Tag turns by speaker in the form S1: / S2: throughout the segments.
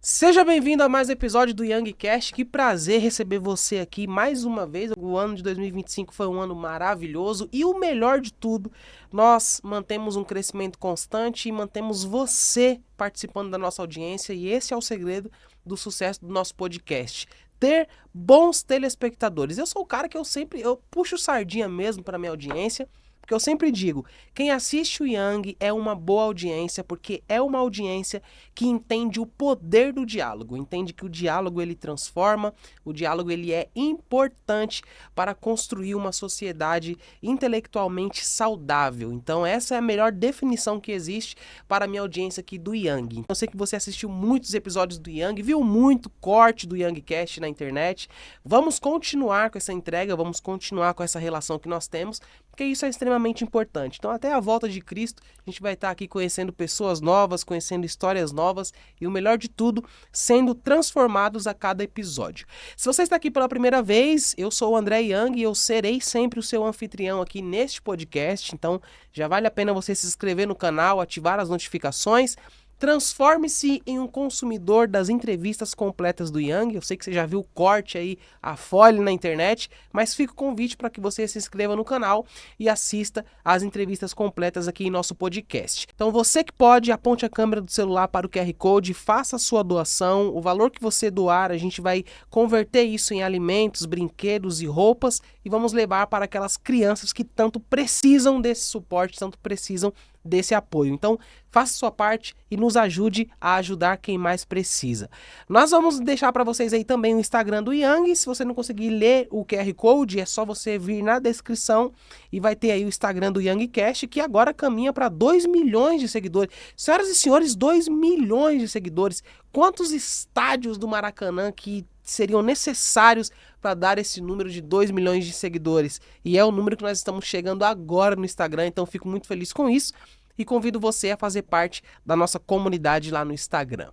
S1: Seja bem-vindo a mais um episódio do YangCast. Que prazer receber você aqui mais uma vez. O ano de 2025 foi um ano maravilhoso e o melhor de tudo, nós mantemos um crescimento constante e mantemos você participando da nossa audiência, e esse é o segredo do sucesso do nosso podcast. Ter bons telespectadores. Eu sou o cara que eu puxo sardinha mesmo para minha audiência, porque eu sempre digo, quem assiste o Yang é uma boa audiência, porque é uma audiência que entende o poder do diálogo, entende que o diálogo ele transforma, o diálogo ele é importante para construir uma sociedade intelectualmente saudável. Então essa é a melhor definição que existe para a minha audiência aqui do Yang. Eu sei que você assistiu muitos episódios do Yang, viu muito corte do YangCast na internet. Vamos continuar com essa entrega, vamos continuar com essa relação que nós temos, porque isso é extremamente importante. Então, até a volta de Cristo, a gente vai estar aqui conhecendo pessoas novas, conhecendo histórias novas e, o melhor de tudo, sendo transformados a cada episódio. Se você está aqui pela primeira vez, eu sou o André Yang e eu serei sempre o seu anfitrião aqui neste podcast. Então, já vale a pena você se inscrever no canal, ativar as notificações. Transforme-se em um consumidor das entrevistas completas do Yang. Eu sei que você já viu o corte aí, a folha na internet, mas fica o convite para que você se inscreva no canal e assista às entrevistas completas aqui em nosso podcast. Então você que pode, aponte a câmera do celular para o QR Code, faça a sua doação. O valor que você doar, a gente vai converter isso em alimentos, brinquedos e roupas e vamos levar para aquelas crianças que tanto precisam desse suporte, tanto precisam desse apoio. Então, faça sua parte e nos ajude a ajudar quem mais precisa. Nós vamos deixar para vocês aí também o Instagram do Yang. Se você não conseguir ler o QR Code, é só você vir na descrição e vai ter aí o Instagram do YangCast, que agora caminha para 2 milhões de seguidores. Senhoras e senhores, 2 milhões de seguidores. Quantos estádios do Maracanã que seriam necessários para dar esse número de 2 milhões de seguidores? E é o número que nós estamos chegando agora no Instagram, então fico muito feliz com isso e convido você a fazer parte da nossa comunidade lá no Instagram.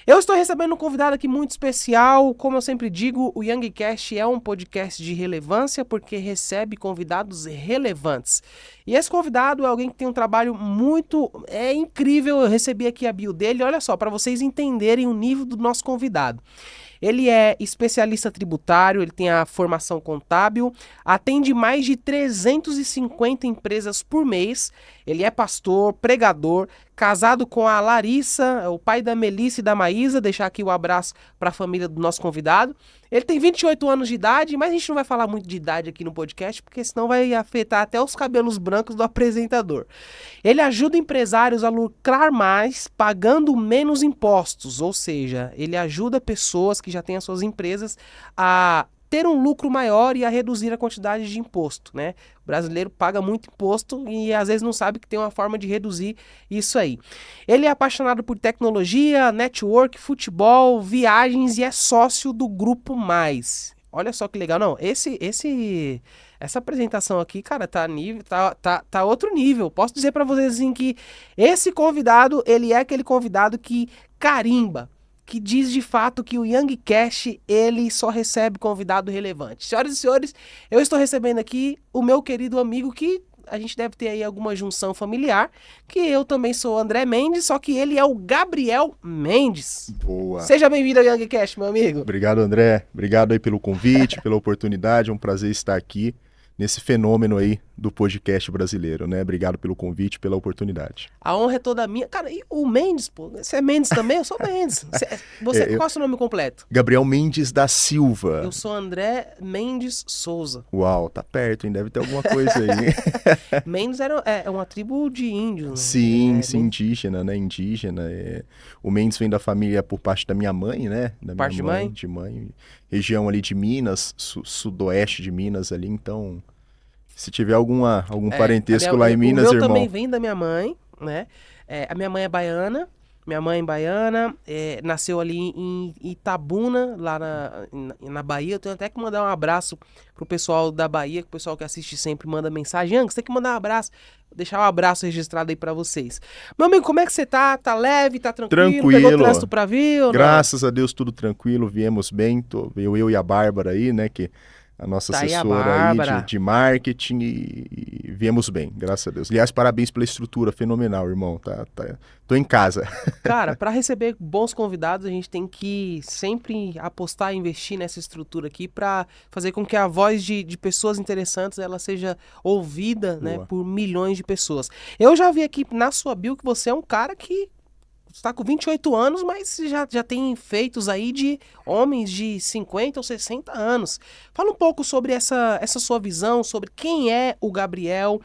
S1: Eu estou recebendo um convidado aqui muito especial. Como eu sempre digo, o YangCast é um podcast de relevância porque recebe convidados relevantes. E esse convidado é alguém que tem um trabalho muito incrível. Eu recebi aqui a bio dele. Olha só, para vocês entenderem o nível do nosso convidado. Ele é especialista tributário, ele tem a formação contábil, atende mais de 350 empresas por mês, ele é pastor, pregador, casado com a Larissa, o pai da Melissa e da Maísa, deixar aqui o abraço para a família do nosso convidado. Ele tem 28 anos de idade, mas a gente não vai falar muito de idade aqui no podcast, porque senão vai afetar até os cabelos brancos do apresentador. Ele ajuda empresários a lucrar mais, pagando menos impostos, ou seja, ele ajuda pessoas que já têm as suas empresas a ter um lucro maior e a reduzir a quantidade de imposto, né? O brasileiro paga muito imposto e às vezes não sabe que tem uma forma de reduzir isso aí. Ele é apaixonado por tecnologia, network, futebol, viagens e é sócio do Grupo Mais. Olha só que legal, não, essa apresentação aqui, cara, tá outro nível. Posso dizer pra vocês assim que esse convidado, ele é aquele convidado que carimba, que diz de fato que o YangCast, ele só recebe convidado relevante. Senhoras e senhores, eu estou recebendo aqui o meu querido amigo que a gente deve ter aí alguma junção familiar, que eu também sou o André Mendes, só que ele é o Gabriel Mendes.
S2: Boa.
S1: Seja bem-vindo ao YangCast, meu amigo.
S2: Obrigado, André. Obrigado aí pelo convite, pela oportunidade. É um prazer estar aqui nesse fenômeno aí do podcast brasileiro, né? Obrigado pelo convite, pela oportunidade.
S1: A honra é toda minha. Cara, e o Mendes, pô? Você é Mendes também? Eu sou Mendes. Qual é o seu nome completo?
S2: Gabriel Mendes da Silva.
S1: Eu sou André Mendes Souza.
S2: Uau, tá perto, hein? Deve ter alguma coisa aí.
S1: Mendes é uma tribo de índios.
S2: Sim, sim, indígena, né? Indígena. O Mendes vem da família por parte da minha mãe, né? Da
S1: parte
S2: minha mãe? De mãe. Região ali de Minas, sudoeste de Minas ali, então... Se tiver algum parentesco lá em Minas, irmão.
S1: O meu também vem da minha mãe, né? A minha mãe é baiana. Minha mãe baiana, nasceu ali em Itabuna, lá na Bahia. Eu tenho até que mandar um abraço pro pessoal da Bahia, que o pessoal que assiste sempre manda mensagem. Yang, você tem que mandar um abraço. Vou deixar um abraço registrado aí pra vocês. Meu amigo, como é que você tá? Tá leve? Tá tranquilo?
S2: Tranquilo.
S1: Pegou trânsito pra vir ou não?
S2: Graças a Deus, tudo tranquilo. Viemos bem. Eu e a Bárbara aí, né? Que a nossa
S1: Tá aí a
S2: assessora aí
S1: Bárbara.
S2: de marketing e viemos bem, graças a Deus. Aliás, parabéns pela estrutura, fenomenal, irmão. Tô em casa.
S1: Cara, para receber bons convidados, a gente tem que sempre apostar e investir nessa estrutura aqui para fazer com que a voz de pessoas interessantes ela seja ouvida, né,
S2: Boa.
S1: por milhões de pessoas. Eu já vi aqui na sua bio que você é um cara que está com 28 anos, mas já tem feitos aí de homens de 50 ou 60 anos. Fala um pouco sobre essa sua visão, sobre quem é o Gabriel,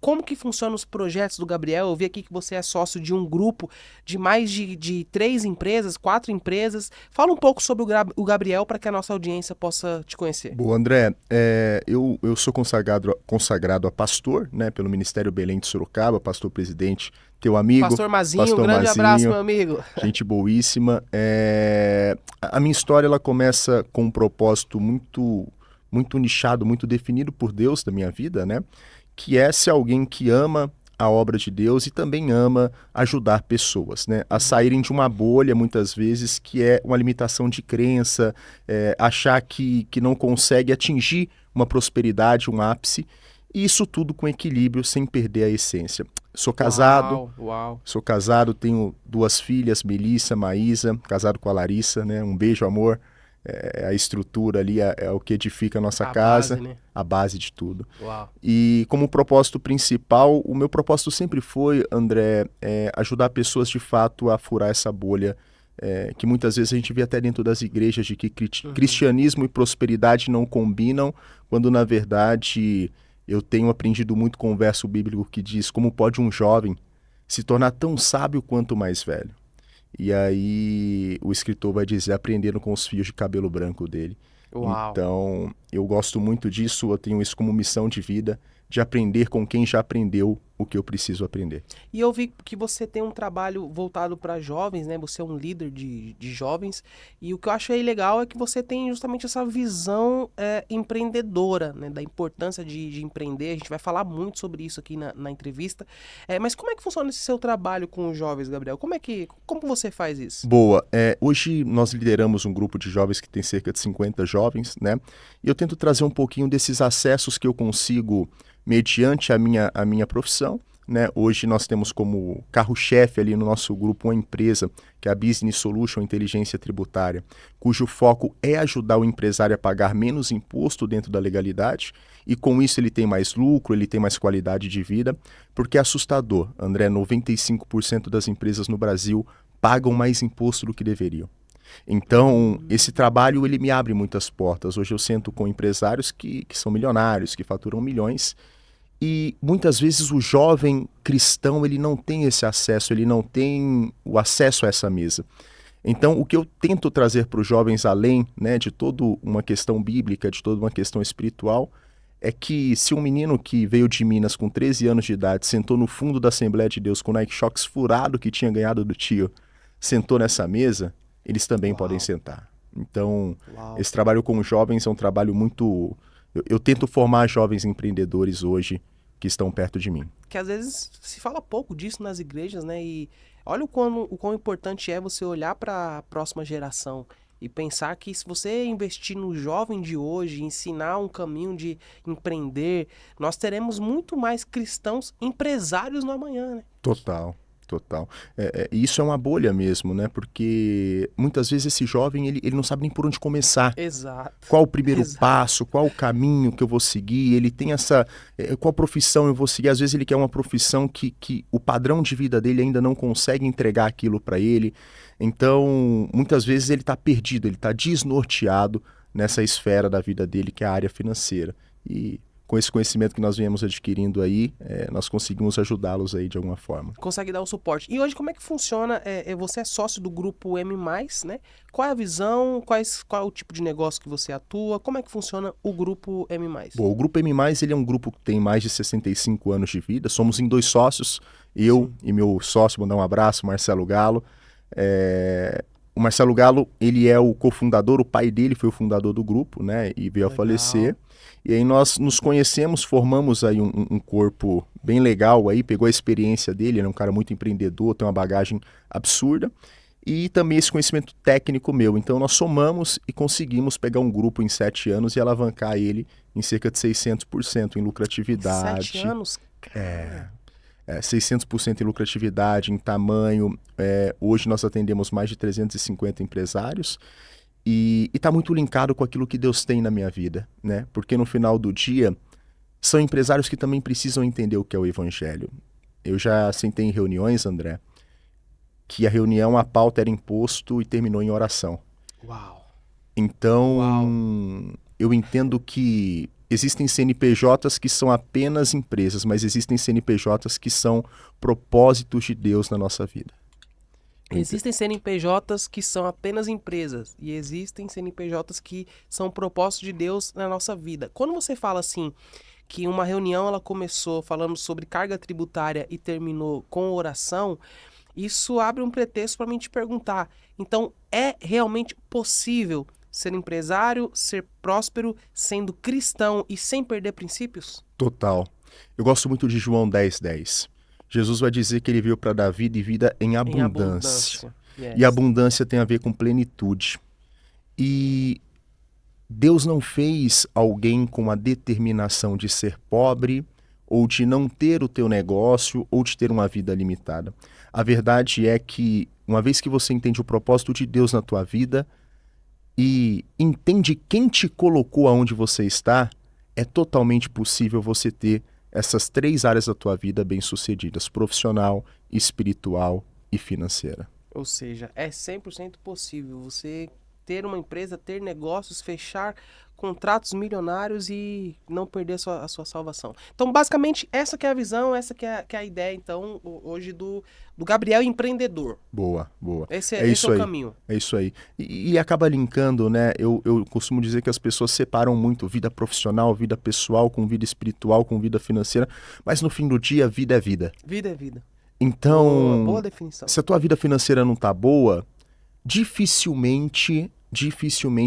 S1: como que funcionam os projetos do Gabriel. Eu vi aqui que você é sócio de um grupo de mais de 3 empresas, 4 empresas. Fala um pouco sobre o Gabriel para que a nossa audiência possa te conhecer.
S2: Boa, André. Eu sou consagrado a pastor, né, pelo Ministério Belém de Sorocaba, pastor-presidente, teu amigo.
S1: Pastor Mazinho,
S2: Pastor
S1: um grande
S2: Mazinho,
S1: abraço, meu amigo.
S2: gente boíssima. A minha história ela começa com um propósito muito nichado, muito definido por Deus da minha vida, né? Que é ser alguém que ama a obra de Deus e também ama ajudar pessoas, né? A saírem de uma bolha, muitas vezes, que é uma limitação de crença, achar que não consegue atingir uma prosperidade, um ápice, e isso tudo com equilíbrio, sem perder a essência. Sou casado,
S1: Uau.
S2: Sou casado, tenho 2 filhas, Melissa, Maísa, casado com a Larissa, né? Um beijo, amor. A estrutura ali é o que edifica a nossa casa,
S1: Base, né?
S2: a base de tudo.
S1: Uau.
S2: E como propósito principal, o meu propósito sempre foi, André, ajudar pessoas de fato a furar essa bolha, que muitas vezes a gente vê até dentro das igrejas de que cristianismo e prosperidade não combinam, quando na verdade eu tenho aprendido muito com o verso bíblico que diz como pode um jovem se tornar tão sábio quanto mais velho. E aí o escritor vai dizer aprendendo com os fios de cabelo branco dele.
S1: Uau.
S2: Então, eu gosto muito disso, eu tenho isso como missão de vida, de aprender com quem já aprendeu o que eu preciso aprender.
S1: E eu vi que você tem um trabalho voltado para jovens, né? Você é um líder de jovens. E o que eu achei legal é que você tem justamente essa visão empreendedora, né? Da importância de empreender. A gente vai falar muito sobre isso aqui na entrevista. Mas como é que funciona esse seu trabalho com os jovens, Gabriel? Como você faz isso?
S2: Boa. Hoje nós lideramos um grupo de jovens que tem cerca de 50 jovens, né? E eu tento trazer um pouquinho desses acessos que eu consigo mediante a minha profissão, né? Hoje nós temos como carro-chefe ali no nosso grupo uma empresa, que é a Business Solution Inteligência Tributária, cujo foco é ajudar o empresário a pagar menos imposto dentro da legalidade, e com isso ele tem mais lucro, ele tem mais qualidade de vida, porque é assustador, André, 95% das empresas no Brasil pagam mais imposto do que deveriam. Então, esse trabalho ele me abre muitas portas. Hoje eu sento com empresários que são milionários, que faturam milhões, e muitas vezes o jovem cristão ele não tem esse acesso, ele não tem o acesso a essa mesa. Então, o que eu tento trazer para os jovens, além, né, de toda uma questão bíblica, de toda uma questão espiritual, é que se um menino que veio de Minas com 13 anos de idade, sentou no fundo da Assembleia de Deus com o Nike Shox furado que tinha ganhado do tio, sentou nessa mesa, eles também podem sentar. Então, esse trabalho com jovens é um trabalho muito... Eu tento formar jovens empreendedores hoje que estão perto de mim.
S1: Que às vezes se fala pouco disso nas igrejas, né? E olha o quão importante é você olhar para a próxima geração e pensar que se você investir no jovem de hoje, ensinar um caminho de empreender, nós teremos muito mais cristãos empresários no amanhã, né?
S2: Total. Isso é uma bolha mesmo, né? Porque muitas vezes esse jovem, ele não sabe nem por onde começar.
S1: Exato.
S2: Qual o primeiro passo, qual o caminho que eu vou seguir, ele tem qual profissão eu vou seguir. Às vezes ele quer uma profissão que o padrão de vida dele ainda não consegue entregar aquilo para ele. Então, muitas vezes ele está perdido, ele está desnorteado nessa esfera da vida dele, que é a área financeira. E com esse conhecimento que nós viemos adquirindo aí, nós conseguimos ajudá-los aí de alguma forma.
S1: Consegue dar o suporte. E hoje como é que funciona? Você é sócio do grupo M+, né? Qual é a visão? Qual é o tipo de negócio que você atua? Como é que funciona o grupo M+.
S2: Bom, o grupo M+, ele é um grupo que tem mais de 65 anos de vida. Somos em 2 sócios, eu e meu sócio, mandar um abraço, Marcelo Galo. O Marcelo Galo, ele é o cofundador, o pai dele foi o fundador do grupo, né? E veio a falecer. E aí nós nos conhecemos, formamos aí um corpo bem legal aí, pegou a experiência dele, ele é um cara muito empreendedor, tem uma bagagem absurda. e também esse conhecimento técnico meu. Então nós somamos e conseguimos pegar um grupo em 7 anos e alavancar ele em cerca de 600% em lucratividade.
S1: 7 anos? Cara.
S2: 600% em lucratividade, em tamanho. Hoje nós atendemos mais de 350 empresários e está muito linkado com aquilo que Deus tem na minha vida, né? Porque no final do dia, são empresários que também precisam entender o que é o evangelho. Eu já sentei em reuniões, André, que a reunião, a pauta era imposto e terminou em oração.
S1: Uau!
S2: Então,
S1: Uau.
S2: Eu entendo que existem CNPJs que são apenas empresas, mas existem CNPJs que são propósitos de Deus na nossa vida.
S1: Existem CNPJs que são apenas empresas e existem CNPJs que são propósitos de Deus na nossa vida. Quando você fala assim, que uma reunião ela começou falando sobre carga tributária e terminou com oração, isso abre um pretexto para mim te perguntar. Então, é realmente possível ser empresário, ser próspero, sendo cristão e sem perder princípios?
S2: Total. Eu gosto muito de João 10:10. Jesus vai dizer que ele veio para dar vida e vida em abundância.
S1: Yes.
S2: E abundância tem a ver com plenitude. E Deus não fez alguém com a determinação de ser pobre ou de não ter o teu negócio ou de ter uma vida limitada. A verdade é que, uma vez que você entende o propósito de Deus na tua vida e entende quem te colocou aonde você está, é totalmente possível você ter essas 3 áreas da tua vida bem-sucedidas: profissional, espiritual e financeira.
S1: Ou seja, é 100% possível você ter uma empresa, ter negócios, fechar contratos milionários e não perder a sua salvação. Então, basicamente, essa que é a visão, essa que é a ideia, então, hoje do Gabriel empreendedor.
S2: Boa.
S1: Esse
S2: isso
S1: é o
S2: aí.
S1: caminho.
S2: É isso aí. E acaba linkando, né? Eu costumo dizer que as pessoas separam muito vida profissional, vida pessoal, com vida espiritual, com vida financeira, mas no fim do dia, vida é vida.
S1: Vida é vida.
S2: Então,
S1: boa definição.
S2: Se a tua vida financeira não tá boa, dificilmente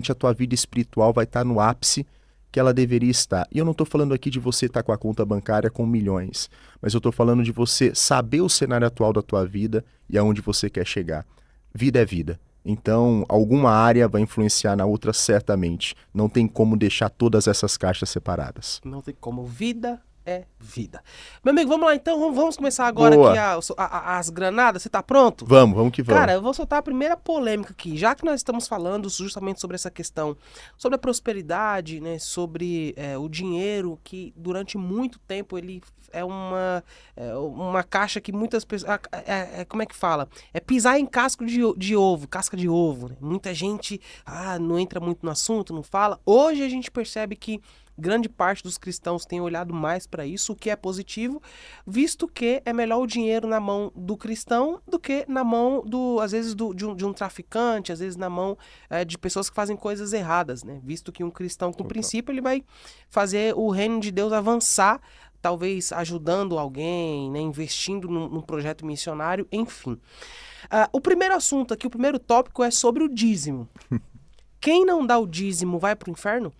S2: a tua vida espiritual vai estar no ápice que ela deveria estar. E eu não estou falando aqui de você estar com a conta bancária com milhões, mas eu estou falando de você saber o cenário atual da tua vida e aonde você quer chegar. Vida é vida. Então, alguma área vai influenciar na outra certamente. Não tem como deixar todas essas caixas separadas.
S1: Não tem como. Vida é vida. Meu amigo, vamos lá então, vamos começar agora
S2: Boa.
S1: aqui as granadas, você tá pronto?
S2: Vamos que vamos.
S1: Cara, eu vou soltar a primeira polêmica aqui, já que nós estamos falando justamente sobre essa questão, sobre a prosperidade, né, sobre o dinheiro, que durante muito tempo ele é uma caixa que muitas pessoas, como é que fala? É pisar em casca de ovo, né? Muita gente não entra muito no assunto, não fala. Hoje a gente percebe que grande parte dos cristãos tem olhado mais para isso, o que é positivo, visto que é melhor o dinheiro na mão do cristão do que na mão, às vezes, de um traficante, às vezes na mão de pessoas que fazem coisas erradas, né? Visto que um cristão, com princípio, ele vai fazer o reino de Deus avançar, talvez ajudando alguém, né? Investindo num projeto missionário, enfim. O primeiro assunto aqui, o primeiro tópico é sobre o dízimo. Quem não dá o dízimo vai para o inferno?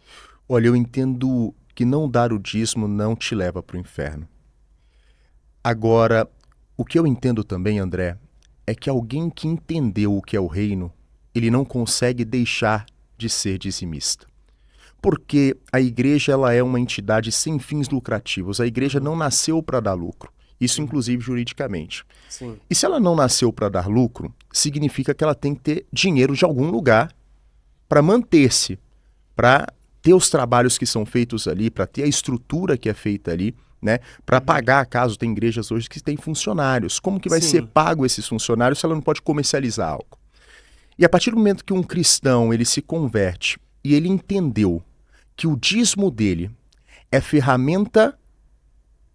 S2: Olha, eu entendo que não dar o dízimo não te leva para o inferno. Agora, o que eu entendo também, André, é que alguém que entendeu o que é o reino, ele não consegue deixar de ser dizimista. Porque a igreja ela é uma entidade sem fins lucrativos. A igreja não nasceu para dar lucro. Isso, inclusive, juridicamente.
S1: Sim.
S2: E se ela não nasceu para dar lucro, significa que ela tem que ter dinheiro de algum lugar para manter-se, para ter os trabalhos que são feitos ali, para ter a estrutura que é feita ali, né? Para pagar, caso tem igrejas hoje que têm funcionários. Como que vai ser pago esses funcionários se ela não pode comercializar algo? E a partir do momento que um cristão ele se converte e ele entendeu que o dízimo dele é ferramenta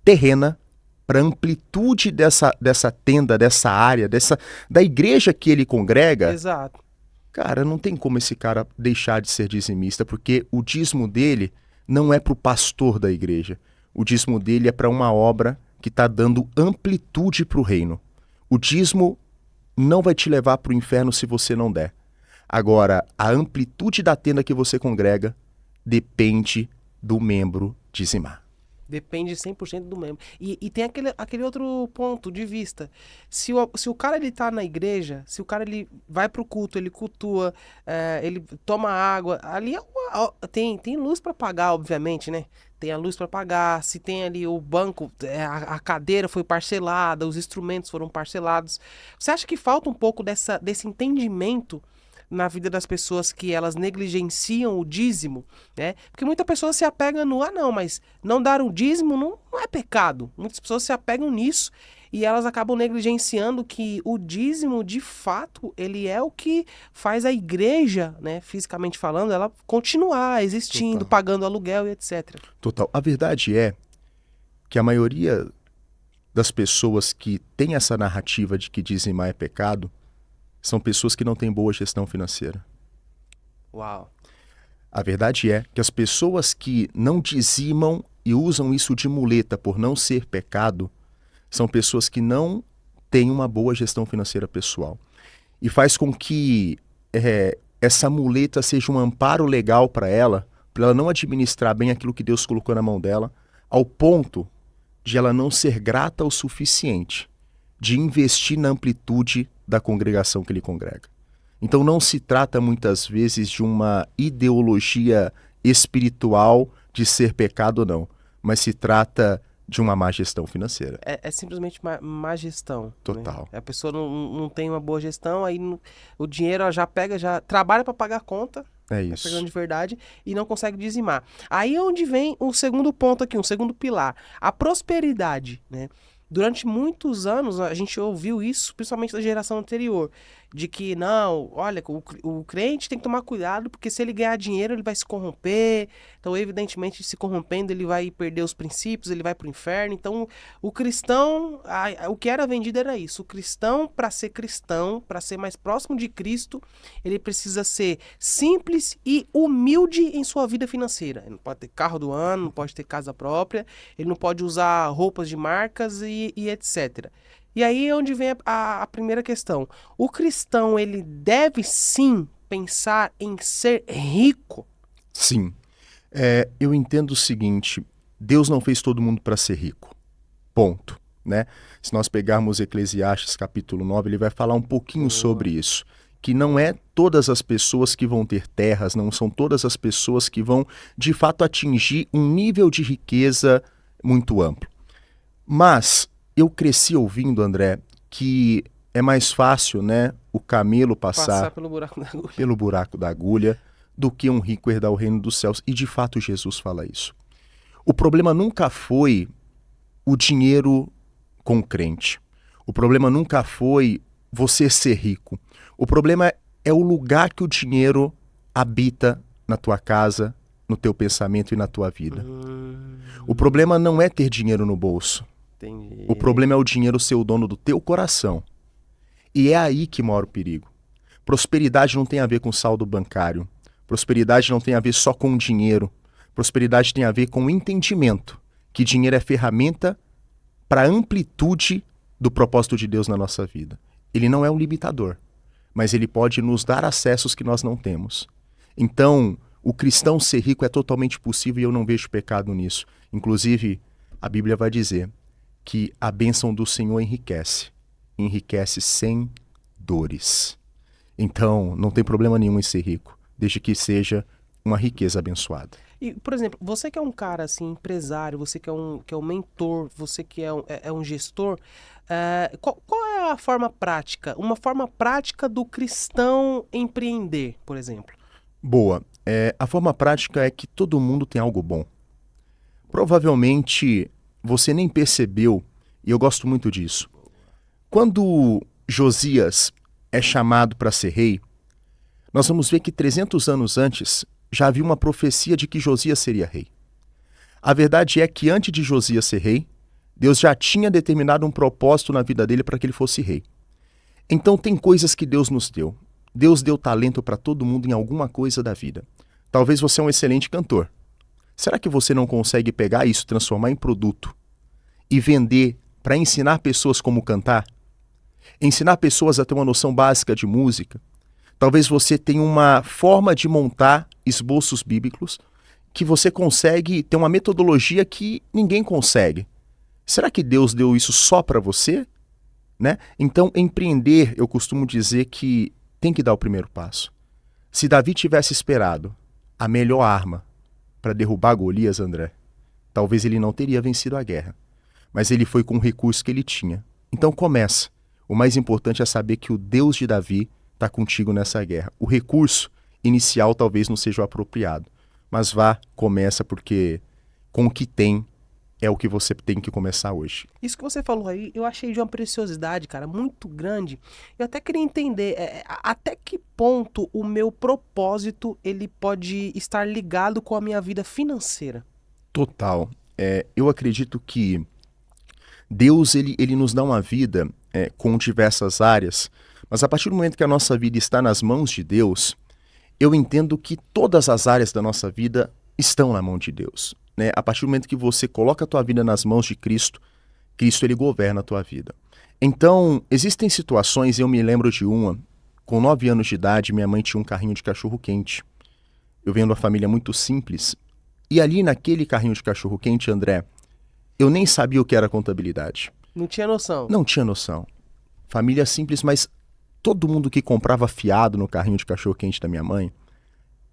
S2: terrena para a amplitude dessa tenda, dessa área, da igreja que ele congrega.
S1: Exato.
S2: Cara, não tem como esse cara deixar de ser dizimista, porque o dízimo dele não é para o pastor da igreja. O dízimo dele é para uma obra que está dando amplitude para o reino. O dízimo não vai te levar para o inferno se você não der. Agora, a amplitude da tenda que você congrega depende do membro dizimar.
S1: Depende 100% do membro. E tem aquele outro ponto de vista. Se o cara ele tá na igreja, se o cara ele vai pro culto, ele cultua, ele toma água, ali tem luz para pagar, obviamente, né? Tem a luz para pagar, se tem ali o banco, a cadeira foi parcelada, os instrumentos foram parcelados. Você acha que falta um pouco desse entendimento na vida das pessoas que elas negligenciam o dízimo, né? Porque muita pessoa se apega no, não, mas não dar o dízimo não é pecado. Muitas pessoas se apegam nisso e elas acabam negligenciando que o dízimo, de fato, ele é o que faz a igreja, né, fisicamente falando, ela continuar existindo,
S2: Total.
S1: pagando aluguel e etc.
S2: Total. A verdade é que a maioria das pessoas que tem essa narrativa de que dizimar é pecado são pessoas que não têm boa gestão financeira.
S1: Uau.
S2: A verdade é que as pessoas que não dizimam e usam isso de muleta por não ser pecado são pessoas que não têm uma boa gestão financeira pessoal. E faz com que essa muleta seja um amparo legal para ela não administrar bem aquilo que Deus colocou na mão dela, ao ponto de ela não ser grata o suficiente de investir na amplitude da congregação que ele congrega. Então não se trata muitas vezes de uma ideologia espiritual de ser pecado ou não, mas se trata de uma má gestão financeira.
S1: É simplesmente má gestão.
S2: Total.
S1: Né? A pessoa não tem uma boa gestão, aí o dinheiro ela já pega, já trabalha para pagar a conta,
S2: É isso.
S1: pegando de verdade, e não consegue dizimar. Aí é onde vem o segundo ponto aqui, um segundo pilar, a prosperidade, né? Durante muitos anos a gente ouviu isso, principalmente da geração anterior, de que não, olha, o crente tem que tomar cuidado porque se ele ganhar dinheiro ele vai se corromper, então evidentemente se corrompendo ele vai perder os princípios, ele vai para o inferno. Então o cristão, o que era vendido era isso, o cristão para ser mais próximo de Cristo, ele precisa ser simples e humilde em sua vida financeira. Ele não pode ter carro do ano, não pode ter casa própria, ele não pode usar roupas de marcas e etc. E aí é onde vem a primeira questão. O cristão, ele deve sim pensar em ser rico?
S2: Sim. Eu entendo o seguinte, Deus não fez todo mundo para ser rico. Ponto. Né? Se nós pegarmos Eclesiastes capítulo 9, ele vai falar um pouquinho sobre isso. Que não é todas as pessoas que vão ter terras, não são todas as pessoas que vão, de fato, atingir um nível de riqueza muito amplo. Mas eu cresci ouvindo, André, que é mais fácil, né, o camelo passar pelo buraco da agulha do que um rico herdar o reino dos céus. E de fato Jesus fala isso. O problema nunca foi o dinheiro com o crente. O problema nunca foi você ser rico. O problema é o lugar que o dinheiro habita na tua casa, no teu pensamento e na tua vida. O problema não é ter dinheiro no bolso.
S1: Entendi.
S2: O problema é o dinheiro ser o dono do teu coração. E é aí que mora o perigo. Prosperidade não tem a ver com saldo bancário. Prosperidade não tem a ver só com dinheiro. Prosperidade tem a ver com o entendimento que dinheiro é ferramenta para a amplitude do propósito de Deus na nossa vida. Ele não é um limitador, mas ele pode nos dar acessos que nós não temos. Então, o cristão ser rico é totalmente possível e eu não vejo pecado nisso. Inclusive, a Bíblia vai dizer que a bênção do Senhor enriquece sem dores. Então, não tem problema nenhum em ser rico, desde que seja uma riqueza abençoada.
S1: E, por exemplo, você que é um cara assim, empresário, você que é um mentor, você que é um gestor, qual é a forma prática? Uma forma prática do cristão empreender, por exemplo?
S2: Boa. A forma prática é que todo mundo tem algo bom. Provavelmente você nem percebeu, e eu gosto muito disso. Quando Josias é chamado para ser rei, nós vamos ver que 300 anos antes já havia uma profecia de que Josias seria rei. A verdade é que antes de Josias ser rei, Deus já tinha determinado um propósito na vida dele para que ele fosse rei. Então tem coisas que Deus nos deu. Deus deu talento para todo mundo em alguma coisa da vida. Talvez você é um excelente cantor. Será que você não consegue pegar isso, transformar em produto e vender para ensinar pessoas como cantar? Ensinar pessoas a ter uma noção básica de música? Talvez você tenha uma forma de montar esboços bíblicos que você consegue ter uma metodologia que ninguém consegue. Será que Deus deu isso só para você? Né? Então, empreender, eu costumo dizer que tem que dar o primeiro passo. Se Davi tivesse esperado a melhor arma para derrubar Golias, André, talvez ele não teria vencido a guerra. Mas ele foi com o recurso que ele tinha. Então começa. O mais importante é saber que o Deus de Davi está contigo nessa guerra. O recurso inicial talvez não seja o apropriado. Mas vá, começa, porque com o que tem é o que você tem que começar hoje.
S1: Isso que você falou aí, eu achei de uma preciosidade, cara, muito grande. Eu até queria entender até que ponto o meu propósito ele pode estar ligado com a minha vida financeira.
S2: Total. Eu acredito que Deus ele nos dá uma vida com diversas áreas, mas a partir do momento que a nossa vida está nas mãos de Deus, eu entendo que todas as áreas da nossa vida estão na mão de Deus. Né? A partir do momento que você coloca a tua vida nas mãos de Cristo, Cristo ele governa a tua vida. Então, existem situações, eu me lembro de uma, com 9 anos de idade, minha mãe tinha um carrinho de cachorro-quente. Eu venho de uma família muito simples, e ali naquele carrinho de cachorro-quente, André, eu nem sabia o que era contabilidade.
S1: Não tinha noção?
S2: Não tinha noção. Família simples, mas todo mundo que comprava fiado no carrinho de cachorro-quente da minha mãe,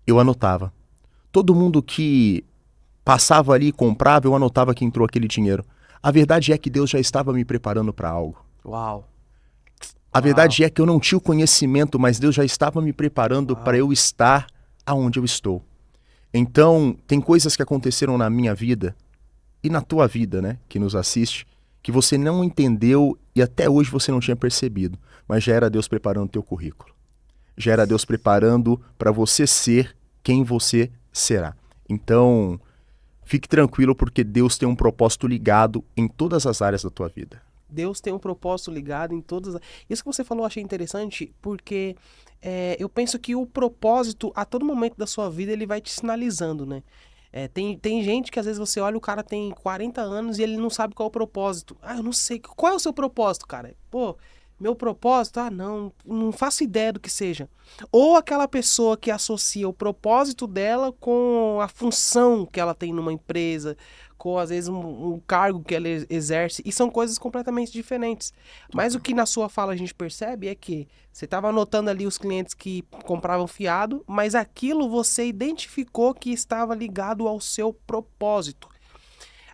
S2: eu anotava. Todo mundo que passava ali e comprava, eu anotava que entrou aquele dinheiro. A verdade é que Deus já estava me preparando para algo.
S1: Uau.
S2: A verdade é que eu não tinha o conhecimento, mas Deus já estava me preparando para eu estar aonde eu estou. Então, tem coisas que aconteceram na minha vida e na tua vida, né, que nos assiste, que você não entendeu e até hoje você não tinha percebido, mas já era Deus preparando o teu currículo. Já era Deus preparando para você ser quem você será. Então, fique tranquilo, porque Deus tem um propósito ligado em todas as áreas da tua vida.
S1: Deus tem um propósito ligado em todas. Isso que você falou eu achei interessante, porque eu penso que o propósito, a todo momento da sua vida, ele vai te sinalizando, né? Tem gente que às vezes você olha, o cara tem 40 anos e ele não sabe qual é o propósito. Ah, eu não sei. Qual é o seu propósito, cara? Pô, meu propósito? Ah, não faço ideia do que seja. Ou aquela pessoa que associa o propósito dela com a função que ela tem numa empresa, com às vezes um cargo que ela exerce, e são coisas completamente diferentes. Mas o que na sua fala a gente percebe é que você estava anotando ali os clientes que compravam fiado, mas aquilo você identificou que estava ligado ao seu propósito.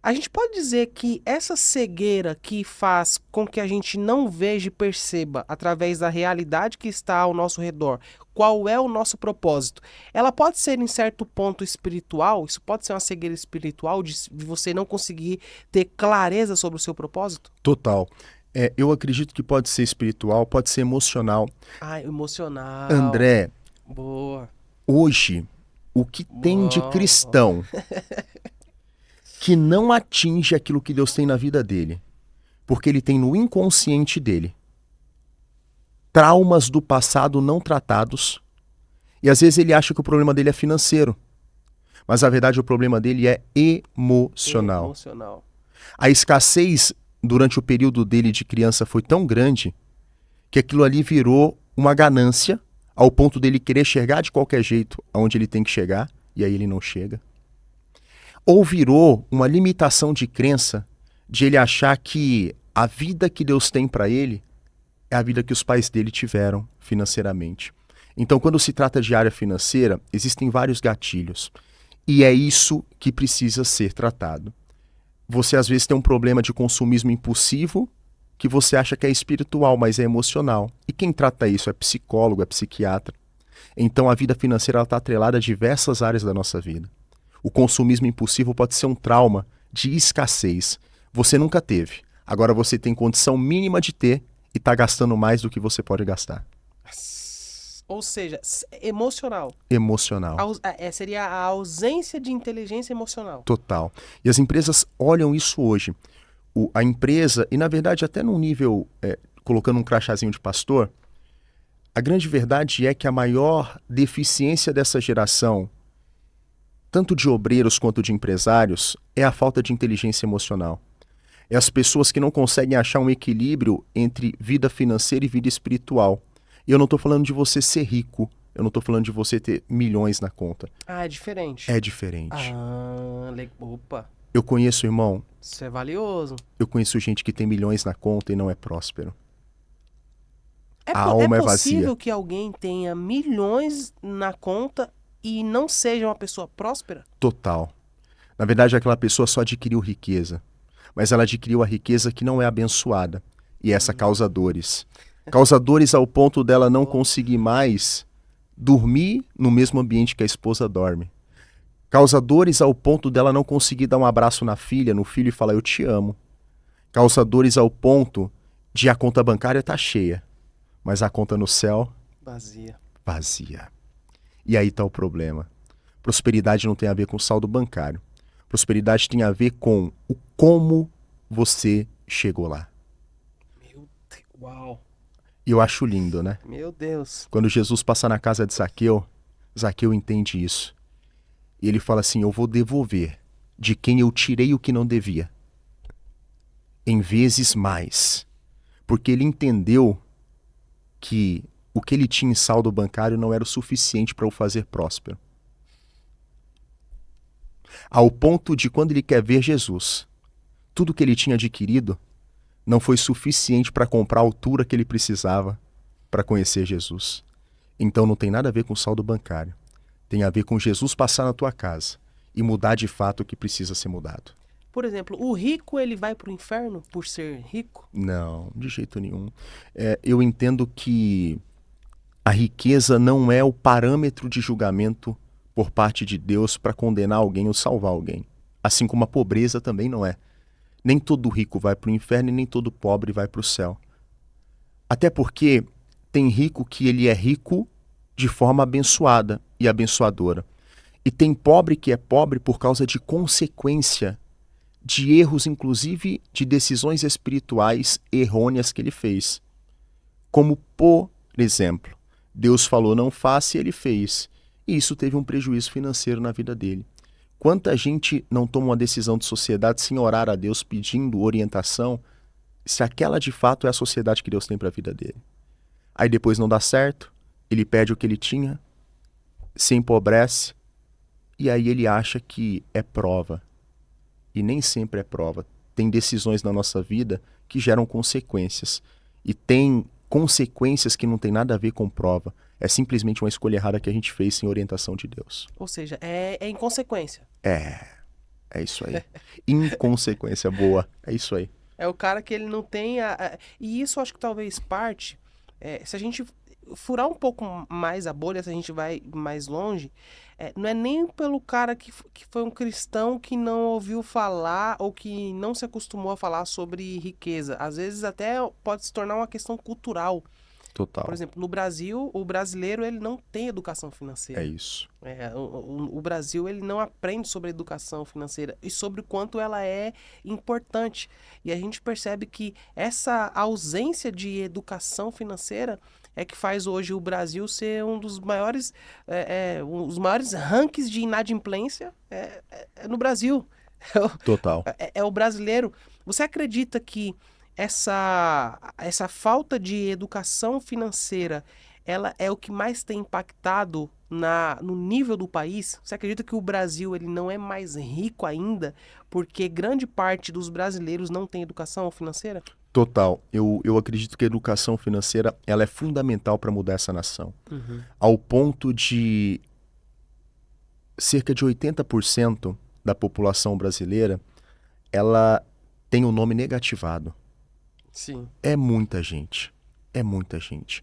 S1: A gente pode dizer que essa cegueira que faz com que a gente não veja e perceba, através da realidade que está ao nosso redor, qual é o nosso propósito, ela pode ser em certo ponto espiritual? Isso pode ser uma cegueira espiritual de você não conseguir ter clareza sobre o seu propósito?
S2: Total. Eu acredito que pode ser espiritual, pode ser emocional.
S1: Ah, emocional.
S2: André,
S1: boa.
S2: Hoje, o que tem de cristão que não atinge aquilo que Deus tem na vida dele, porque ele tem no inconsciente dele traumas do passado não tratados, e às vezes ele acha que o problema dele é financeiro, mas na verdade o problema dele é emocional. A escassez durante o período dele de criança foi tão grande que aquilo ali virou uma ganância, ao ponto dele querer chegar de qualquer jeito aonde ele tem que chegar, e aí ele não chega. Ou virou uma limitação de crença, de ele achar que a vida que Deus tem para ele é a vida que os pais dele tiveram financeiramente. Então, quando se trata de área financeira, existem vários gatilhos. E é isso que precisa ser tratado. Você, às vezes, tem um problema de consumismo impulsivo que você acha que é espiritual, mas é emocional. E quem trata isso é psicólogo, é psiquiatra. Então, a vida financeira está atrelada a diversas áreas da nossa vida. O consumismo impulsivo pode ser um trauma de escassez. Você nunca teve. Agora você tem condição mínima de ter e está gastando mais do que você pode gastar.
S1: Ou seja, emocional.
S2: Emocional.
S1: Seria a ausência de inteligência emocional.
S2: Total. E as empresas olham isso hoje. A empresa, e na verdade até num nível, colocando um crachazinho de pastor, a grande verdade é que a maior deficiência dessa geração, tanto de obreiros quanto de empresários, é a falta de inteligência emocional. É as pessoas que não conseguem achar um equilíbrio entre vida financeira e vida espiritual. E eu não estou falando de você ser rico, Eu não tô falando de você ter milhões na conta.
S1: Ah, é diferente.
S2: É diferente.
S1: Opa,
S2: Eu conheço, irmão,
S1: isso é valioso.
S2: eu conheço gente que tem milhões na conta e não é próspero. A
S1: É
S2: alma é
S1: possível
S2: vazia.
S1: que alguém tenha milhões na conta e não seja uma pessoa próspera?
S2: Total. Na verdade, aquela pessoa só adquiriu riqueza. Mas ela adquiriu a riqueza que não é abençoada. E essa causa dores. Causa dores ao ponto dela não conseguir mais dormir no mesmo ambiente que a esposa dorme. Causa dores ao ponto dela não conseguir dar um abraço na filha, no filho e falar eu te amo. Causa dores ao ponto de a conta bancária estar cheia, mas a conta no céu
S1: Vazia.
S2: vazia. E aí está o problema. Prosperidade não tem a ver com saldo bancário. Prosperidade tem a ver com o como você chegou lá.
S1: Uau.
S2: E eu acho lindo, né?
S1: Meu Deus.
S2: Quando Jesus passa na casa de Zaqueu, Zaqueu entende isso. E ele fala assim, eu vou devolver de quem eu tirei o que não devia. Em vezes mais. Porque ele entendeu que o que ele tinha em saldo bancário não era o suficiente para o fazer próspero. Ao ponto de quando ele quer ver Jesus, tudo que ele tinha adquirido não foi suficiente para comprar a altura que ele precisava para conhecer Jesus. Então não tem nada a ver com saldo bancário. Tem a ver com Jesus passar na tua casa e mudar de fato o que precisa ser mudado.
S1: Por exemplo, o rico ele vai para o inferno por ser rico?
S2: Não, de jeito nenhum. Eu entendo que a riqueza não é o parâmetro de julgamento por parte de Deus para condenar alguém ou salvar alguém. Assim como a pobreza também não é. Nem todo rico vai para o inferno e nem todo pobre vai para o céu. Até porque tem rico que ele é rico de forma abençoada e abençoadora. E tem pobre que é pobre por causa de consequência de erros, inclusive de decisões espirituais errôneas que ele fez. Como, por exemplo, Deus falou não faça e ele fez. E isso teve um prejuízo financeiro na vida dele. Quanta gente não toma uma decisão de sociedade sem orar a Deus pedindo orientação, se aquela de fato é a sociedade que Deus tem para a vida dele. Aí depois não dá certo, ele perde o que ele tinha, se empobrece, e aí ele acha que é prova. E nem sempre é prova. Tem decisões na nossa vida que geram consequências. E tem consequências que não tem nada a ver com prova. É simplesmente uma escolha errada que a gente fez sem orientação de Deus.
S1: Ou seja, é inconsequência.
S2: É isso aí. Inconsequência boa. É isso aí.
S1: É o cara que ele não tem E isso acho que talvez parte... se a gente furar um pouco mais a bolha, se a gente vai mais longe, não é nem pelo cara que foi um cristão que não ouviu falar ou que não se acostumou a falar sobre riqueza. Às vezes até pode se tornar uma questão cultural.
S2: Total.
S1: Por exemplo, no Brasil, o brasileiro ele não tem educação financeira.
S2: É isso.
S1: O Brasil ele não aprende sobre educação financeira e sobre o quanto ela é importante. E a gente percebe que essa ausência de educação financeira é que faz hoje o Brasil ser um dos maiores, os maiores rankings de inadimplência no Brasil.
S2: Total.
S1: É o brasileiro. Você acredita que essa falta de educação financeira, ela é o que mais tem impactado no nível do país? Você acredita que o Brasil ele não é mais rico ainda porque grande parte dos brasileiros não tem educação financeira?
S2: Total. Eu acredito que a educação financeira ela é fundamental para mudar essa nação. Ao ponto de cerca de 80% da população brasileira ela tem o nome negativado.
S1: Sim.
S2: É muita gente. É muita gente.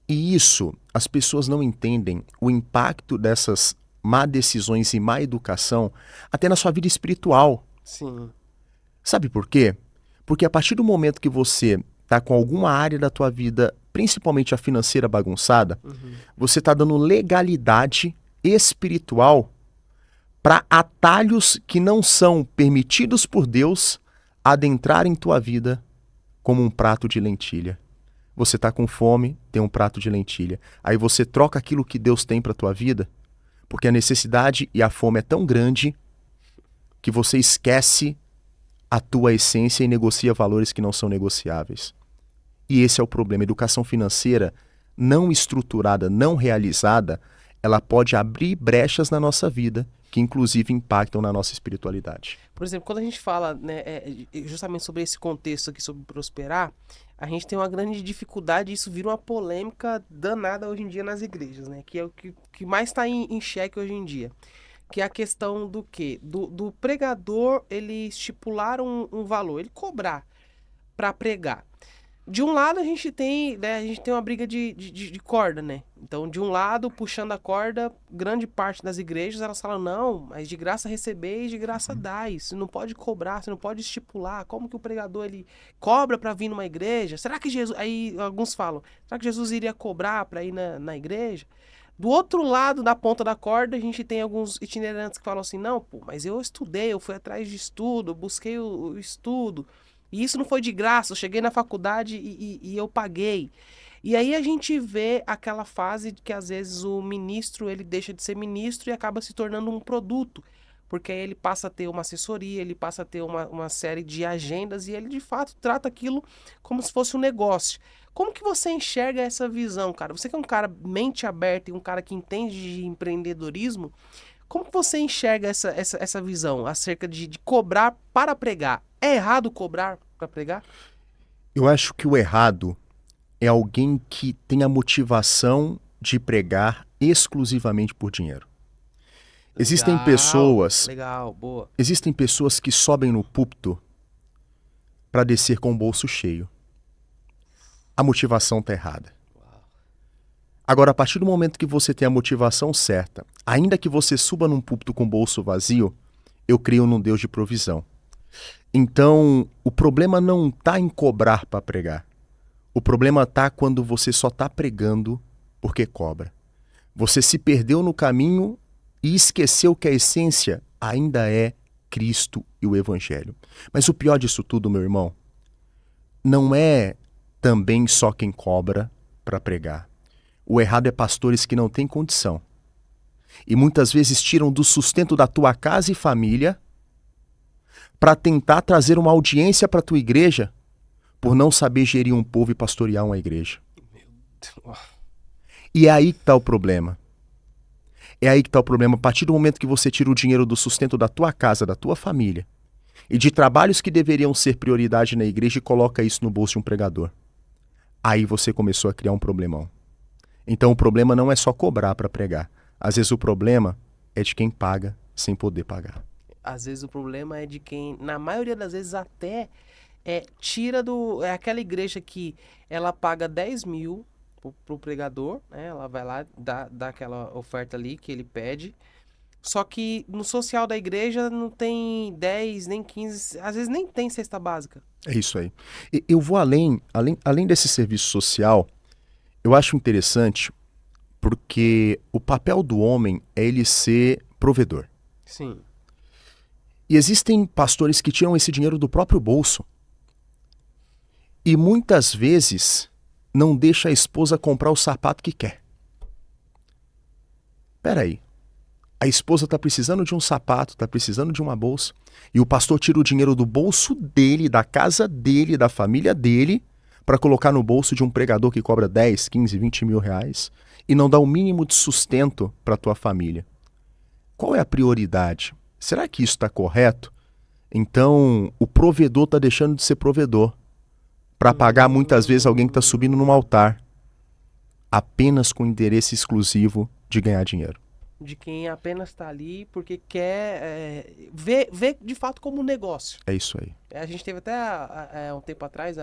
S2: E isso, as pessoas não entendem o impacto dessas má decisões e má educação até na sua vida espiritual.
S1: Sim.
S2: Sabe por quê? Porque a partir do momento que você está com alguma área da tua vida, principalmente a financeira bagunçada, você está dando legalidade espiritual para atalhos que não são permitidos por Deus adentrar em tua vida como um prato de lentilha. Você está com fome, tem um prato de lentilha. Aí você troca aquilo que Deus tem para tua vida, porque a necessidade e a fome é tão grande que você esquece a tua essência e negocia valores que não são negociáveis. E esse é o problema. Educação financeira não estruturada, não realizada, ela pode abrir brechas na nossa vida, que inclusive impactam na nossa espiritualidade.
S1: Por exemplo, quando a gente fala, né, justamente sobre esse contexto aqui, sobre prosperar, a gente tem uma grande dificuldade, e isso vira uma polêmica danada hoje em dia nas igrejas, né? Que é o que mais está em xeque hoje em dia. Que é a questão do quê? Do pregador, ele estipular um valor, ele cobrar para pregar. De um lado a gente tem, né, a gente tem uma briga de corda, né? Então, de um lado, puxando a corda, grande parte das igrejas, elas falam, não, mas de graça recebeis, de graça dais. Você não pode cobrar, você não pode estipular. Como que o pregador, ele cobra para vir numa igreja? Será que Jesus... Aí alguns falam, será que Jesus iria cobrar para ir na igreja? Do outro lado da ponta da corda, a gente tem alguns itinerantes que falam assim, não, pô, mas eu estudei, eu fui atrás de estudo, eu busquei o estudo. E isso não foi de graça, eu cheguei na faculdade e eu paguei. E aí a gente vê aquela fase de que às vezes o ministro ele deixa de ser ministro e acaba se tornando um produto. Porque aí ele passa a ter uma assessoria, ele passa a ter uma série de agendas e ele de fato trata aquilo como se fosse um negócio. Como que você enxerga essa visão, cara? Você que é um cara mente aberta e um cara que entende de empreendedorismo, como que você enxerga essa visão acerca de cobrar para pregar? É errado cobrar para pregar?
S2: Eu acho que o errado é alguém que tem a motivação de pregar exclusivamente por dinheiro. Existem pessoas,
S1: Legal, boa.
S2: existem pessoas que sobem no púlpito para descer com o bolso cheio. A motivação está errada. Agora, a partir do momento que você tem a motivação certa, ainda que você suba num púlpito com o bolso vazio, eu creio num Deus de provisão. Então, o problema não está em cobrar para pregar. O problema está quando você só está pregando porque cobra. Você se perdeu no caminho e esqueceu que a essência ainda é Cristo e o Evangelho. Mas o pior disso tudo, meu irmão, não é também só quem cobra para pregar. O errado é pastores que não têm condição. E muitas vezes tiram do sustento da tua casa e família para tentar trazer uma audiência para a tua igreja por não saber gerir um povo e pastorear uma igreja. E é aí que está o problema. É aí que está o problema. A partir do momento que você tira o dinheiro do sustento da tua casa, da tua família, e de trabalhos que deveriam ser prioridade na igreja e coloca isso no bolso de um pregador, aí você começou a criar um problemão. Então o problema não é só cobrar para pregar. Às vezes o problema é de quem paga sem poder pagar.
S1: Às vezes o problema é de quem, na maioria das vezes, até tira do... É aquela igreja que ela paga 10 mil pro pregador, né? Ela vai lá, dá aquela oferta ali que ele pede. Só que no social da igreja não tem 10, nem 15, às vezes nem tem cesta básica.
S2: É isso aí. Eu vou além desse serviço social, eu acho interessante porque o papel do homem é ele ser provedor.
S1: Sim.
S2: E existem pastores que tiram esse dinheiro do próprio bolso. E muitas vezes não deixa a esposa comprar o sapato que quer. Peraí. A esposa está precisando de um sapato, está precisando de uma bolsa. E o pastor tira o dinheiro do bolso dele, da casa dele, da família dele, para colocar no bolso de um pregador que cobra 10, 15, 20 mil reais e não dá o mínimo de sustento para a tua família. Qual é a prioridade? Será que isso está correto? Então, o provedor está deixando de ser provedor para pagar muitas vezes alguém que está subindo num altar apenas com interesse exclusivo de ganhar dinheiro.
S1: De quem apenas está ali porque quer ver de fato como um negócio.
S2: É isso aí.
S1: A gente teve até um tempo atrás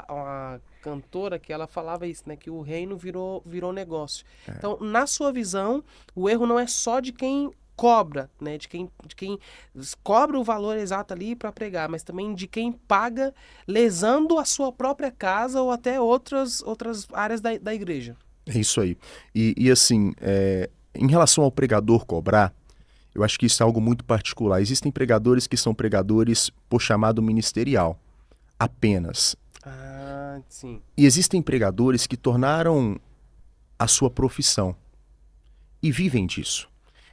S1: uma cantora que ela falava isso, né? Que o reino virou negócio. Então, na sua visão, o erro não é só de quem cobra, né? De quem cobra o valor exato ali para pregar, mas também de quem paga lesando a sua própria casa ou até outras áreas da igreja.
S2: É isso aí. E assim, em relação ao pregador cobrar, eu acho que isso é algo muito particular. Existem pregadores que são pregadores por chamado ministerial, apenas.
S1: Ah, sim.
S2: E existem pregadores que tornaram a sua profissão e vivem disso.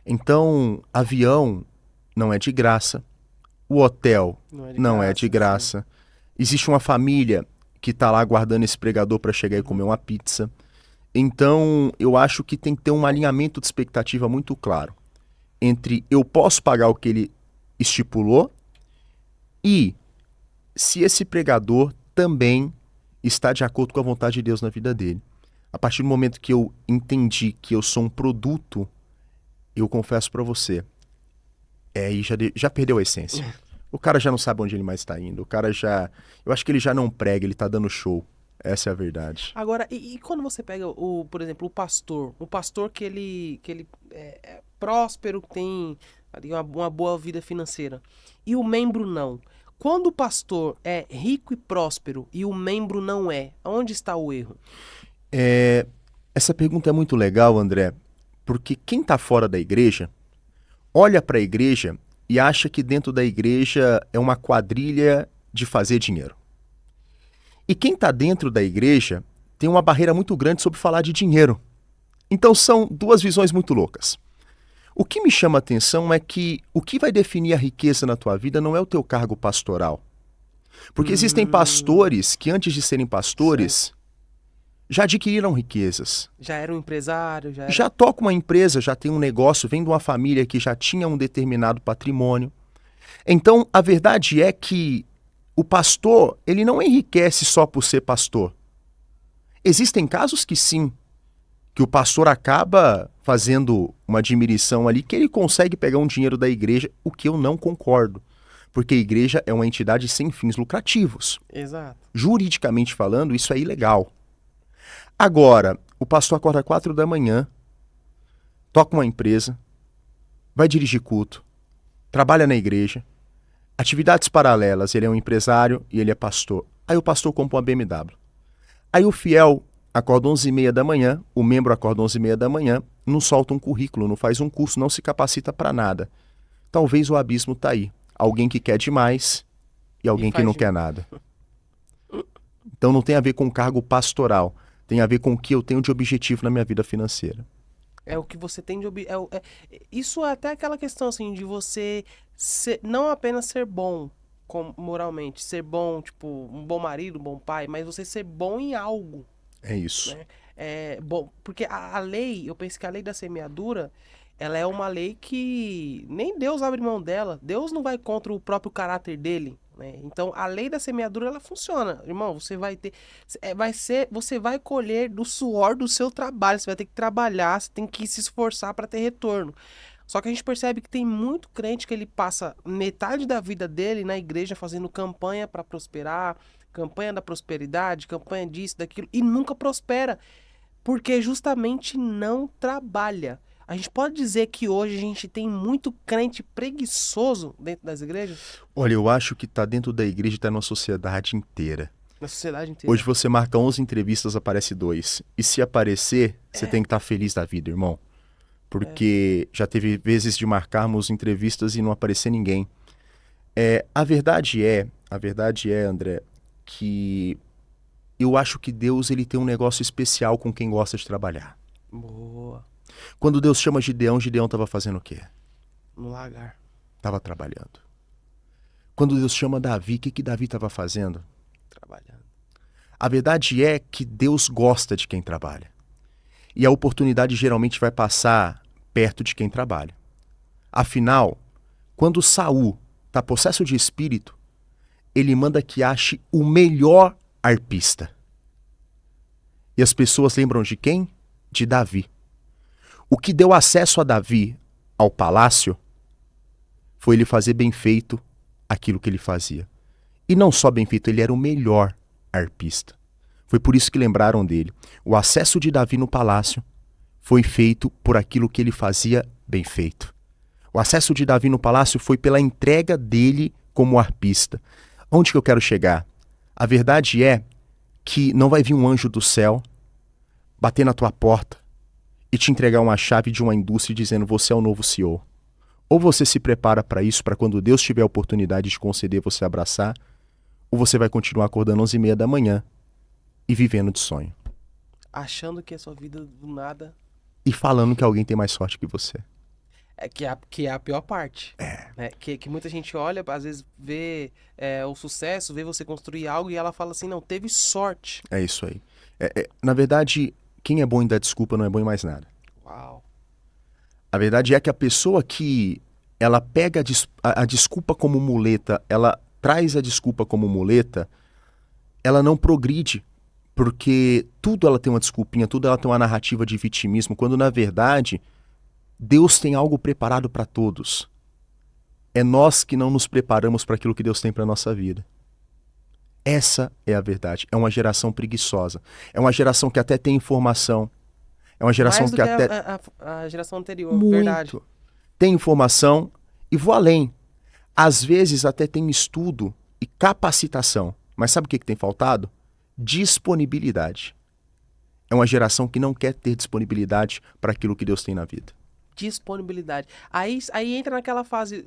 S2: Então, avião não é de graça, o hotel não é de graça. Existe uma família que está lá aguardando esse pregador para chegar e comer uma pizza. Então, eu acho que tem que ter um alinhamento de expectativa muito claro entre eu posso pagar o que ele estipulou e se esse pregador também está de acordo com a vontade de Deus na vida dele. A partir do momento que eu entendi que eu sou um produto, eu confesso para você, aí já perdeu a essência. O cara já não sabe onde ele mais está indo. O cara já... Eu acho que ele já não prega, ele está dando show. Essa é a verdade.
S1: Agora, e quando você pega, por exemplo, o pastor que ele é próspero, que tem ali uma boa vida financeira, e o membro não. Quando o pastor é rico e próspero e o membro não é, onde está o erro?
S2: Essa pergunta é muito legal, André, porque quem está fora da igreja olha para a igreja e acha que dentro da igreja é uma quadrilha de fazer dinheiro. E quem está dentro da igreja tem uma barreira muito grande sobre falar de dinheiro. Então são duas visões muito loucas. O que me chama a atenção é que o que vai definir a riqueza na tua vida não é o teu cargo pastoral. Porque existem pastores que antes de serem pastores já adquiriram riquezas.
S1: Já era um empresário,
S2: Já toca uma empresa, já tem um negócio, vem de uma família que já tinha um determinado patrimônio. Então, a verdade é que o pastor, ele não enriquece só por ser pastor. Existem casos que sim, que o pastor acaba fazendo uma diminuição ali, que ele consegue pegar um dinheiro da igreja, o que eu não concordo. Porque a igreja é uma entidade sem fins lucrativos.
S1: Exato.
S2: Juridicamente falando, isso é ilegal. Agora, o pastor acorda 4 da manhã, toca uma empresa, vai dirigir culto, trabalha na igreja, atividades paralelas, ele é um empresário e ele é pastor. Aí o pastor compra uma BMW. Aí o fiel acorda 11h30 da manhã, o membro acorda 11h30 da manhã, não solta um currículo, não faz um curso, não se capacita para nada. Talvez o abismo tá aí. Alguém que quer demais e alguém que não quer nada. Então não tem a ver com cargo pastoral, tem a ver com o que eu tenho de objetivo na minha vida financeira.
S1: É o que você tem de... Isso é até aquela questão, assim, de você não apenas ser bom moralmente, ser bom, tipo, um bom marido, um bom pai, mas você ser bom em algo.
S2: É isso.
S1: Né? Bom, porque a lei, eu penso que a lei da semeadura, ela é uma lei que nem Deus abre mão dela. Deus não vai contra o próprio caráter dele. Né? Então, a lei da semeadura, ela funciona. Irmão, você vai ter... você vai colher do suor do seu trabalho. Você vai ter que trabalhar, você tem que se esforçar para ter retorno. Só que a gente percebe que tem muito crente que ele passa metade da vida dele na igreja fazendo campanha para prosperar, campanha da prosperidade, campanha disso, daquilo, e nunca prospera, porque justamente não trabalha. A gente pode dizer que hoje a gente tem muito crente preguiçoso dentro das igrejas?
S2: Olha, eu acho que tá dentro da igreja e tá na sociedade inteira.
S1: Na sociedade inteira.
S2: Hoje você marca 11 entrevistas, aparece 2. E se aparecer, você tem que estar feliz da vida, irmão. Porque já teve vezes de marcarmos entrevistas e não aparecer ninguém. A verdade é, André, que eu acho que Deus ele tem um negócio especial com quem gosta de trabalhar.
S1: Boa.
S2: Quando Deus chama Gideão, Gideão estava fazendo o quê?
S1: No lagar.
S2: Estava trabalhando. Quando Deus chama Davi, o que Davi estava fazendo?
S1: Trabalhando.
S2: A verdade é que Deus gosta de quem trabalha. E a oportunidade geralmente vai passar perto de quem trabalha. Afinal, quando Saul está possesso de espírito, ele manda que ache o melhor arpista. E as pessoas lembram de quem? De Davi. O que deu acesso a Davi ao palácio foi ele fazer bem feito aquilo que ele fazia. E não só bem feito, ele era o melhor arpista. Foi por isso que lembraram dele. O acesso de Davi no palácio foi feito por aquilo que ele fazia bem feito. O acesso de Davi no palácio foi pela entrega dele como arpista. Onde que eu quero chegar? A verdade é que não vai vir um anjo do céu bater na tua porta e te entregar uma chave de uma indústria dizendo você é o novo CEO. Ou você se prepara para isso, para quando Deus tiver a oportunidade de conceder você abraçar, ou você vai continuar acordando 11h30 da manhã e vivendo de sonho.
S1: Achando que a sua vida do nada...
S2: E falando que alguém tem mais sorte que você.
S1: Que é a pior parte. Né? Que muita gente olha, às vezes vê o sucesso, vê você construir algo e ela fala assim, não, teve sorte.
S2: É isso aí. Na verdade, quem é bom em dar desculpa não é bom em mais nada.
S1: Uau.
S2: A verdade é que a pessoa que ela pega a desculpa como muleta, ela traz a desculpa como muleta, ela não progride, porque tudo ela tem uma desculpinha, tudo ela tem uma narrativa de vitimismo, quando na verdade Deus tem algo preparado para todos. É nós que não nos preparamos para aquilo que Deus tem para a nossa vida. Essa é a verdade. É uma geração preguiçosa. É uma geração que até tem informação. É uma geração
S1: Mais do
S2: que
S1: que
S2: até...
S1: a geração anterior,
S2: Muito.
S1: verdade.
S2: Tem informação e vou além. Às vezes até tem estudo e capacitação. Mas sabe o que tem faltado? Disponibilidade. É uma geração que não quer ter disponibilidade para aquilo que Deus tem na vida.
S1: Disponibilidade. Aí entra naquela fase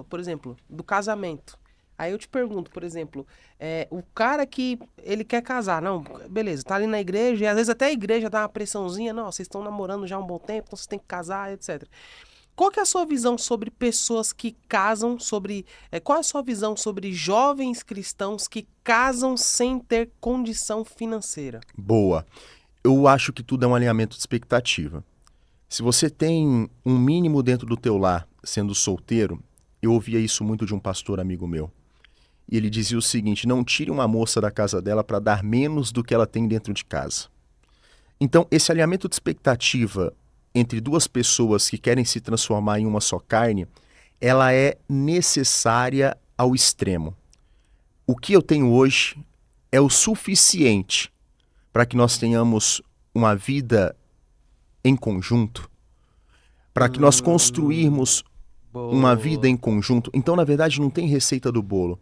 S1: por exemplo, do casamento. Aí eu te pergunto, por exemplo, o cara que ele quer casar, não, beleza, tá ali na igreja, e às vezes até a igreja dá uma pressãozinha, não, vocês estão namorando já há um bom tempo, então vocês têm que casar, etc. Qual que é a sua visão sobre pessoas que casam, qual é a sua visão sobre jovens cristãos que casam sem ter condição financeira?
S2: Boa. Eu acho que tudo é um alinhamento de expectativa. Se você tem um mínimo dentro do teu lar, sendo solteiro, eu ouvia isso muito de um pastor amigo meu. E ele dizia o seguinte: não tire uma moça da casa dela para dar menos do que ela tem dentro de casa. Então, esse alinhamento de expectativa entre duas pessoas que querem se transformar em uma só carne, ela é necessária ao extremo. O que eu tenho hoje é o suficiente para que nós tenhamos uma vida em conjunto, para que nós construirmos uma vida em conjunto. Então, na verdade, não tem receita do bolo.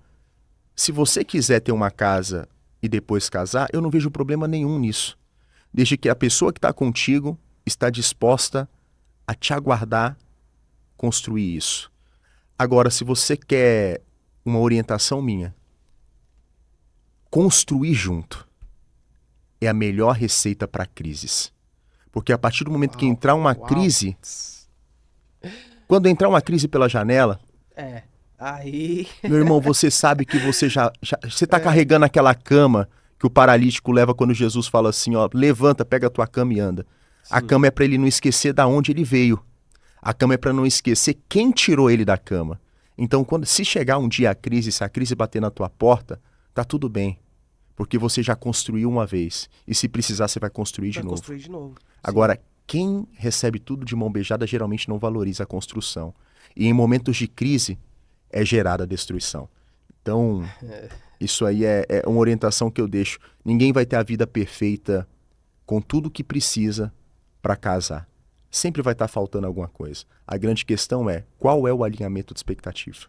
S2: Se você quiser ter uma casa e depois casar, eu não vejo problema nenhum nisso. Desde que a pessoa que está contigo está disposta a te aguardar construir isso. Agora, se você quer uma orientação minha, construir junto é a melhor receita para crises. Porque a partir do momento que entrar uma crise, quando entrar uma crise pela janela,
S1: aí...
S2: meu irmão, você sabe que você você está carregando aquela cama que o paralítico leva quando Jesus fala assim, ó, levanta, pega a tua cama e anda. Sim. A cama é para ele não esquecer da onde ele veio. A cama é para não esquecer quem tirou ele da cama. Então, se chegar um dia a crise, se a crise bater na tua porta, tá tudo bem. Porque você já construiu uma vez. E se precisar, você vai construir de novo. Agora, quem recebe tudo de mão beijada geralmente não valoriza a construção. E em momentos de crise, é gerada a destruição. Então, isso aí é uma orientação que eu deixo. Ninguém vai ter a vida perfeita com tudo que precisa para casar. Sempre vai estar faltando alguma coisa. A grande questão é, qual é o alinhamento de expectativa?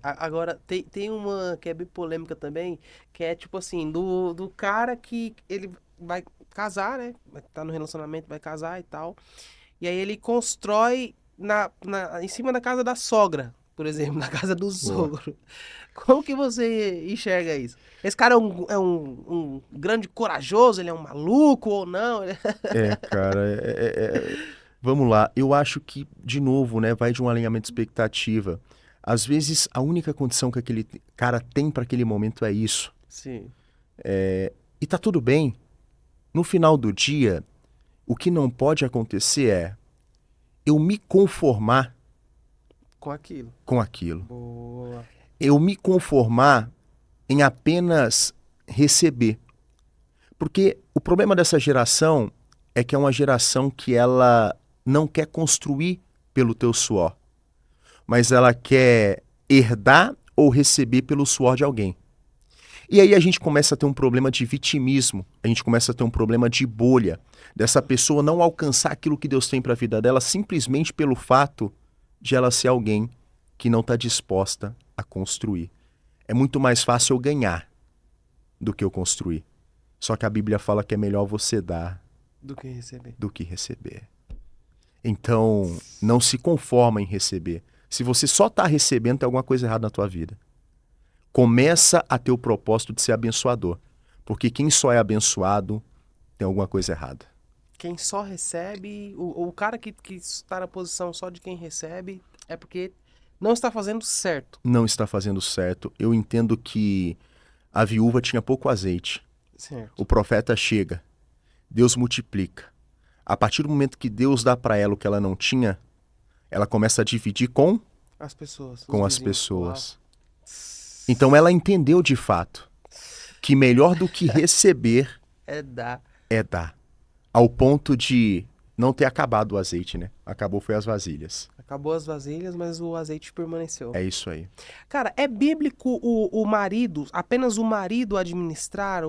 S1: Agora, tem uma que é bem polêmica também, que é tipo assim, do cara que ele vai casar, né? Tá no relacionamento, vai casar e tal. E aí ele constrói em cima da casa da sogra, por exemplo, na casa do sogro. Como que você enxerga isso? Esse cara é um grande corajoso, ele é um maluco ou não?
S2: Cara, vamos lá. Eu acho que, de novo, né, vai de um alinhamento de expectativa. Às vezes, a única condição que aquele cara tem para aquele momento é isso.
S1: Sim.
S2: E tá tudo bem. No final do dia, o que não pode acontecer é eu me conformar
S1: com aquilo.
S2: Boa. Eu me conformar em apenas receber. Porque o problema dessa geração é que é uma geração que ela não quer construir pelo teu suor, mas ela quer herdar ou receber pelo suor de alguém. E aí a gente começa a ter um problema de vitimismo, a gente começa a ter um problema de bolha, dessa pessoa não alcançar aquilo que Deus tem para a vida dela simplesmente pelo fato de ela ser alguém que não está disposta a construir. É muito mais fácil eu ganhar do que eu construir. Só que a Bíblia fala que é melhor você dar
S1: do que receber.
S2: Então, não se conforma em receber. Se você só está recebendo, tem alguma coisa errada na tua vida. Começa a ter o propósito de ser abençoador. Porque quem só é abençoado, tem alguma coisa errada.
S1: Quem só recebe, o cara que está na posição só de quem recebe, é porque não está fazendo certo.
S2: Não está fazendo certo. Eu entendo que a viúva tinha pouco azeite.
S1: Certo.
S2: O profeta chega. Deus multiplica. A partir do momento que Deus dá para ela o que ela não tinha, ela começa a dividir com
S1: As pessoas.
S2: com
S1: os
S2: as
S1: vizinhos.
S2: pessoas.
S1: Uau.
S2: Então ela entendeu de fato que melhor do que receber
S1: É dar.
S2: é dar. Ao ponto de não ter acabado o azeite, né? Acabou foi as vasilhas.
S1: Acabou as vasilhas, mas o azeite permaneceu.
S2: É isso aí.
S1: Cara, é bíblico o marido, apenas o marido administrar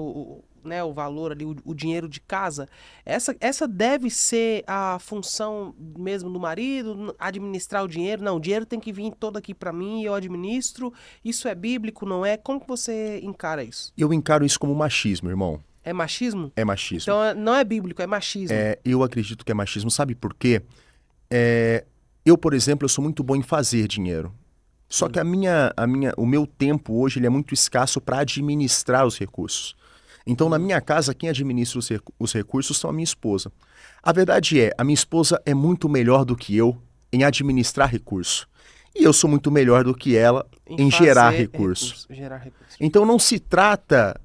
S1: né, o valor ali, o dinheiro de casa? Essa deve ser a função mesmo do marido, administrar o dinheiro? Não, o dinheiro tem que vir todo aqui pra mim e eu administro. Isso é bíblico, não é? Como que você encara isso?
S2: Eu encaro isso como machismo, irmão.
S1: É machismo?
S2: É machismo.
S1: Então não é bíblico, é machismo.
S2: Eu acredito que é machismo. Sabe por quê? Eu, por exemplo, eu sou muito bom em fazer dinheiro. Só que o meu tempo hoje ele é muito escasso para administrar os recursos. Então, na minha casa, quem administra os recursos são a minha esposa. A verdade é, a minha esposa é muito melhor do que eu em administrar recurso. E eu sou muito melhor do que ela em gerar
S1: fazer
S2: recurso.
S1: Gerar recurso.
S2: Então, não se trata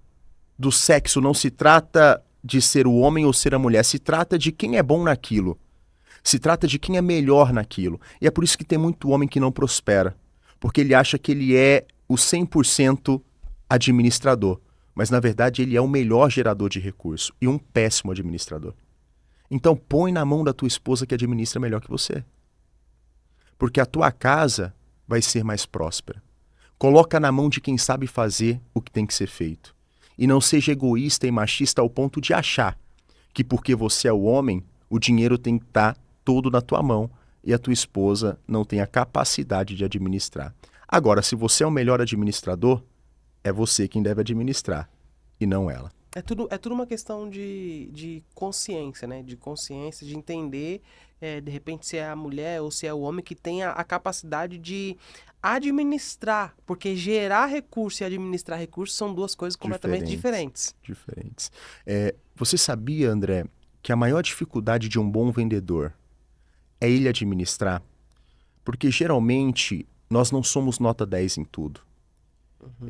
S2: do sexo, não se trata de ser o homem ou ser a mulher, se trata de quem é bom naquilo. Se trata de quem é melhor naquilo. E é por isso que tem muito homem que não prospera. Porque ele acha que ele é o 100% administrador. Mas, na verdade, ele é o melhor gerador de recurso e um péssimo administrador. Então, põe na mão da tua esposa que administra melhor que você. Porque a tua casa vai ser mais próspera. Coloca na mão de quem sabe fazer o que tem que ser feito. E não seja egoísta e machista ao ponto de achar que porque você é o homem, o dinheiro tem que estar todo na tua mão e a tua esposa não tem a capacidade de administrar. Agora, se você é o melhor administrador, é você quem deve administrar e não ela.
S1: É tudo uma questão de consciência, né? De consciência, de entender, de repente, se é a mulher ou se é o homem que tem a capacidade de administrar. Porque gerar recurso e administrar recursos são duas coisas completamente diferentes.
S2: Diferentes. Você sabia, André, que a maior dificuldade de um bom vendedor é ele administrar? Porque geralmente nós não somos nota 10 em tudo.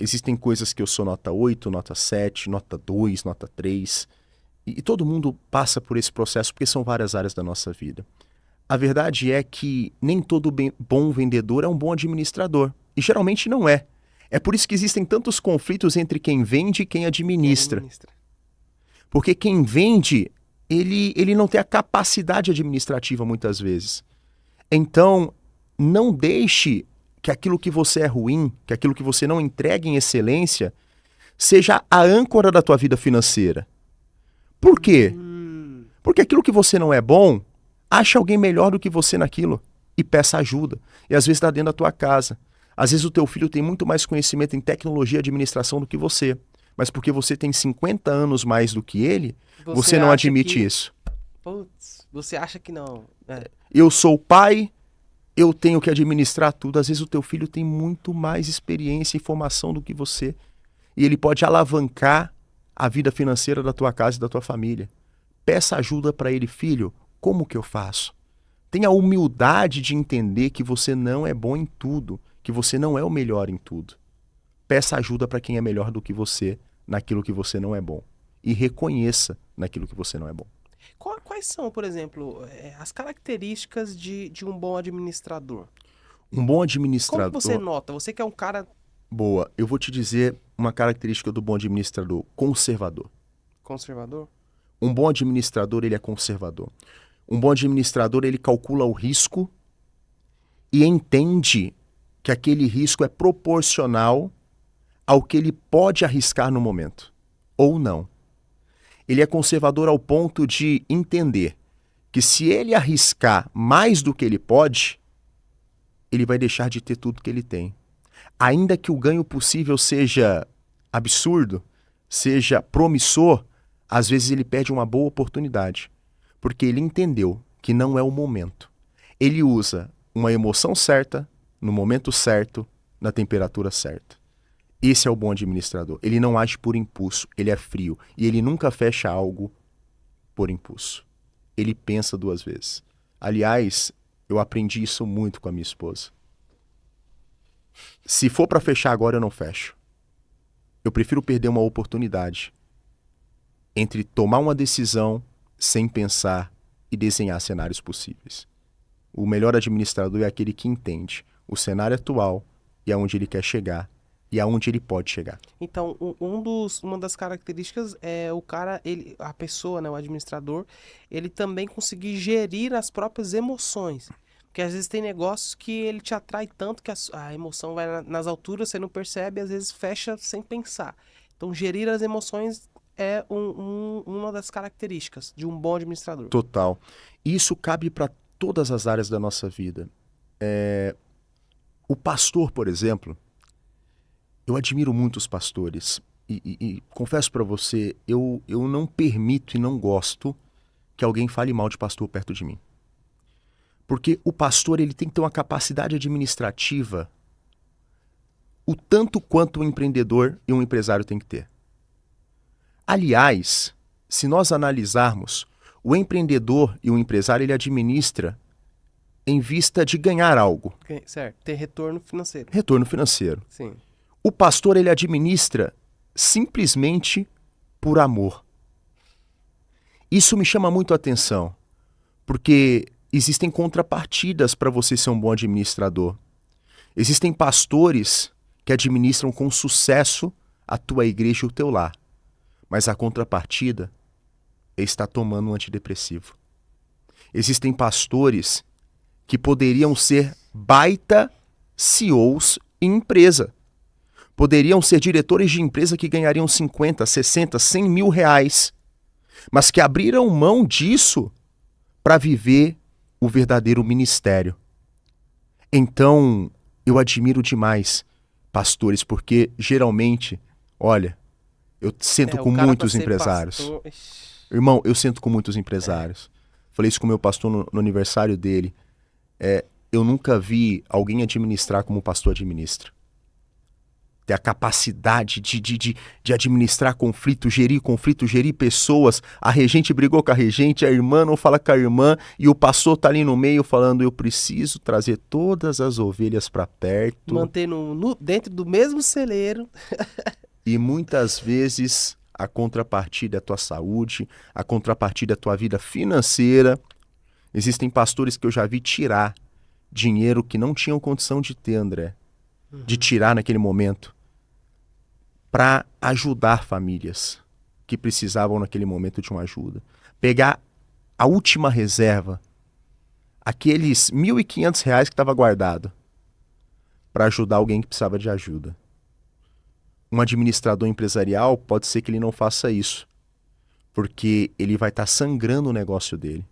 S2: Existem coisas que eu sou nota 8, nota 7, nota 2, nota 3. E todo mundo passa por esse processo porque são várias áreas da nossa vida. A verdade é que nem todo bom vendedor é um bom administrador. E geralmente não é. É por isso que existem tantos conflitos entre quem vende e quem administra. Porque quem vende, ele não tem a capacidade administrativa muitas vezes. Então, não deixe que aquilo que você é ruim, que aquilo que você não entrega em excelência, seja a âncora da tua vida financeira. Por quê? Porque aquilo que você não é bom, acha alguém melhor do que você naquilo e peça ajuda. E às vezes está dentro da tua casa. Às vezes o teu filho tem muito mais conhecimento em tecnologia e administração do que você. Mas porque você tem 50 anos mais do que ele, você não admite isso.
S1: Putz, você acha que não.
S2: Eu sou o pai, eu tenho que administrar tudo. Às vezes o teu filho tem muito mais experiência e formação do que você. E ele pode alavancar a vida financeira da tua casa e da tua família. Peça ajuda para ele, filho, como que eu faço? Tenha a humildade de entender que você não é bom em tudo, que você não é o melhor em tudo. Peça ajuda para quem é melhor do que você naquilo que você não é bom. E reconheça naquilo que você não é bom.
S1: Quais são, por exemplo, as características de um bom administrador?
S2: Um bom administrador...
S1: Como você nota? Você que é um cara...
S2: Boa, eu vou te dizer uma característica do bom administrador, conservador.
S1: Conservador?
S2: Um bom administrador, ele é conservador. Um bom administrador, ele calcula o risco e entende que aquele risco é proporcional ao que ele pode arriscar no momento, ou não. Ele é conservador ao ponto de entender que se ele arriscar mais do que ele pode, ele vai deixar de ter tudo que ele tem. Ainda que o ganho possível seja absurdo, seja promissor, às vezes ele perde uma boa oportunidade, porque ele entendeu que não é o momento. Ele usa uma emoção certa, no momento certo, na temperatura certa. Esse é o bom administrador. Ele não age por impulso, ele é frio. E ele nunca fecha algo por impulso. Ele pensa duas vezes. Aliás, eu aprendi isso muito com a minha esposa. Se for para fechar agora, eu não fecho. Eu prefiro perder uma oportunidade entre tomar uma decisão sem pensar e desenhar cenários possíveis. O melhor administrador é aquele que entende o cenário atual e aonde ele quer chegar e aonde ele pode chegar.
S1: Então, uma das características é o cara, a pessoa, né, o administrador, ele também conseguir gerir as próprias emoções. Porque às vezes tem negócios que ele te atrai tanto que a emoção vai nas alturas, você não percebe, e às vezes fecha sem pensar. Então, gerir as emoções é uma das características de um bom administrador.
S2: Total. Isso cabe para todas as áreas da nossa vida. O pastor, por exemplo, eu admiro muito os pastores e confesso para você, eu não permito e não gosto que alguém fale mal de pastor perto de mim. Porque o pastor ele tem que ter uma capacidade administrativa o tanto quanto um empreendedor e um empresário tem que ter. Aliás, se nós analisarmos, o empreendedor e o empresário ele administra em vista de ganhar algo.
S1: Certo, ter retorno financeiro.
S2: Retorno financeiro.
S1: Sim.
S2: O pastor ele administra simplesmente por amor. Isso me chama muito a atenção, porque existem contrapartidas para você ser um bom administrador. Existem pastores que administram com sucesso a tua igreja e o teu lar, mas a contrapartida é estar tomando um antidepressivo. Existem pastores que poderiam ser baita CEOs em empresa. Poderiam ser diretores de empresa que ganhariam 50, 60, 100 mil reais, mas que abriram mão disso para viver o verdadeiro ministério. Então, eu admiro demais pastores, porque geralmente, olha, eu sento com muitos empresários.
S1: Pastor...
S2: Irmão, eu sento com muitos empresários. Falei isso com o meu pastor no aniversário dele. Eu nunca vi alguém administrar como o pastor administra. Ter a capacidade de administrar conflito, gerir pessoas. A regente brigou com a regente, a irmã não fala com a irmã, e o pastor tá ali no meio falando, eu preciso trazer todas as ovelhas para perto.
S1: Manter dentro do mesmo celeiro.
S2: E muitas vezes a contrapartida é a tua saúde, a contrapartida é a tua vida financeira. Existem pastores que eu já vi tirar dinheiro que não tinham condição de ter, André. De tirar naquele momento. Para ajudar famílias que precisavam naquele momento de uma ajuda. Pegar a última reserva, aqueles R$ 1.500 que estava guardado, para ajudar alguém que precisava de ajuda. Um administrador empresarial pode ser que ele não faça isso, porque ele vai estar sangrando o negócio dele.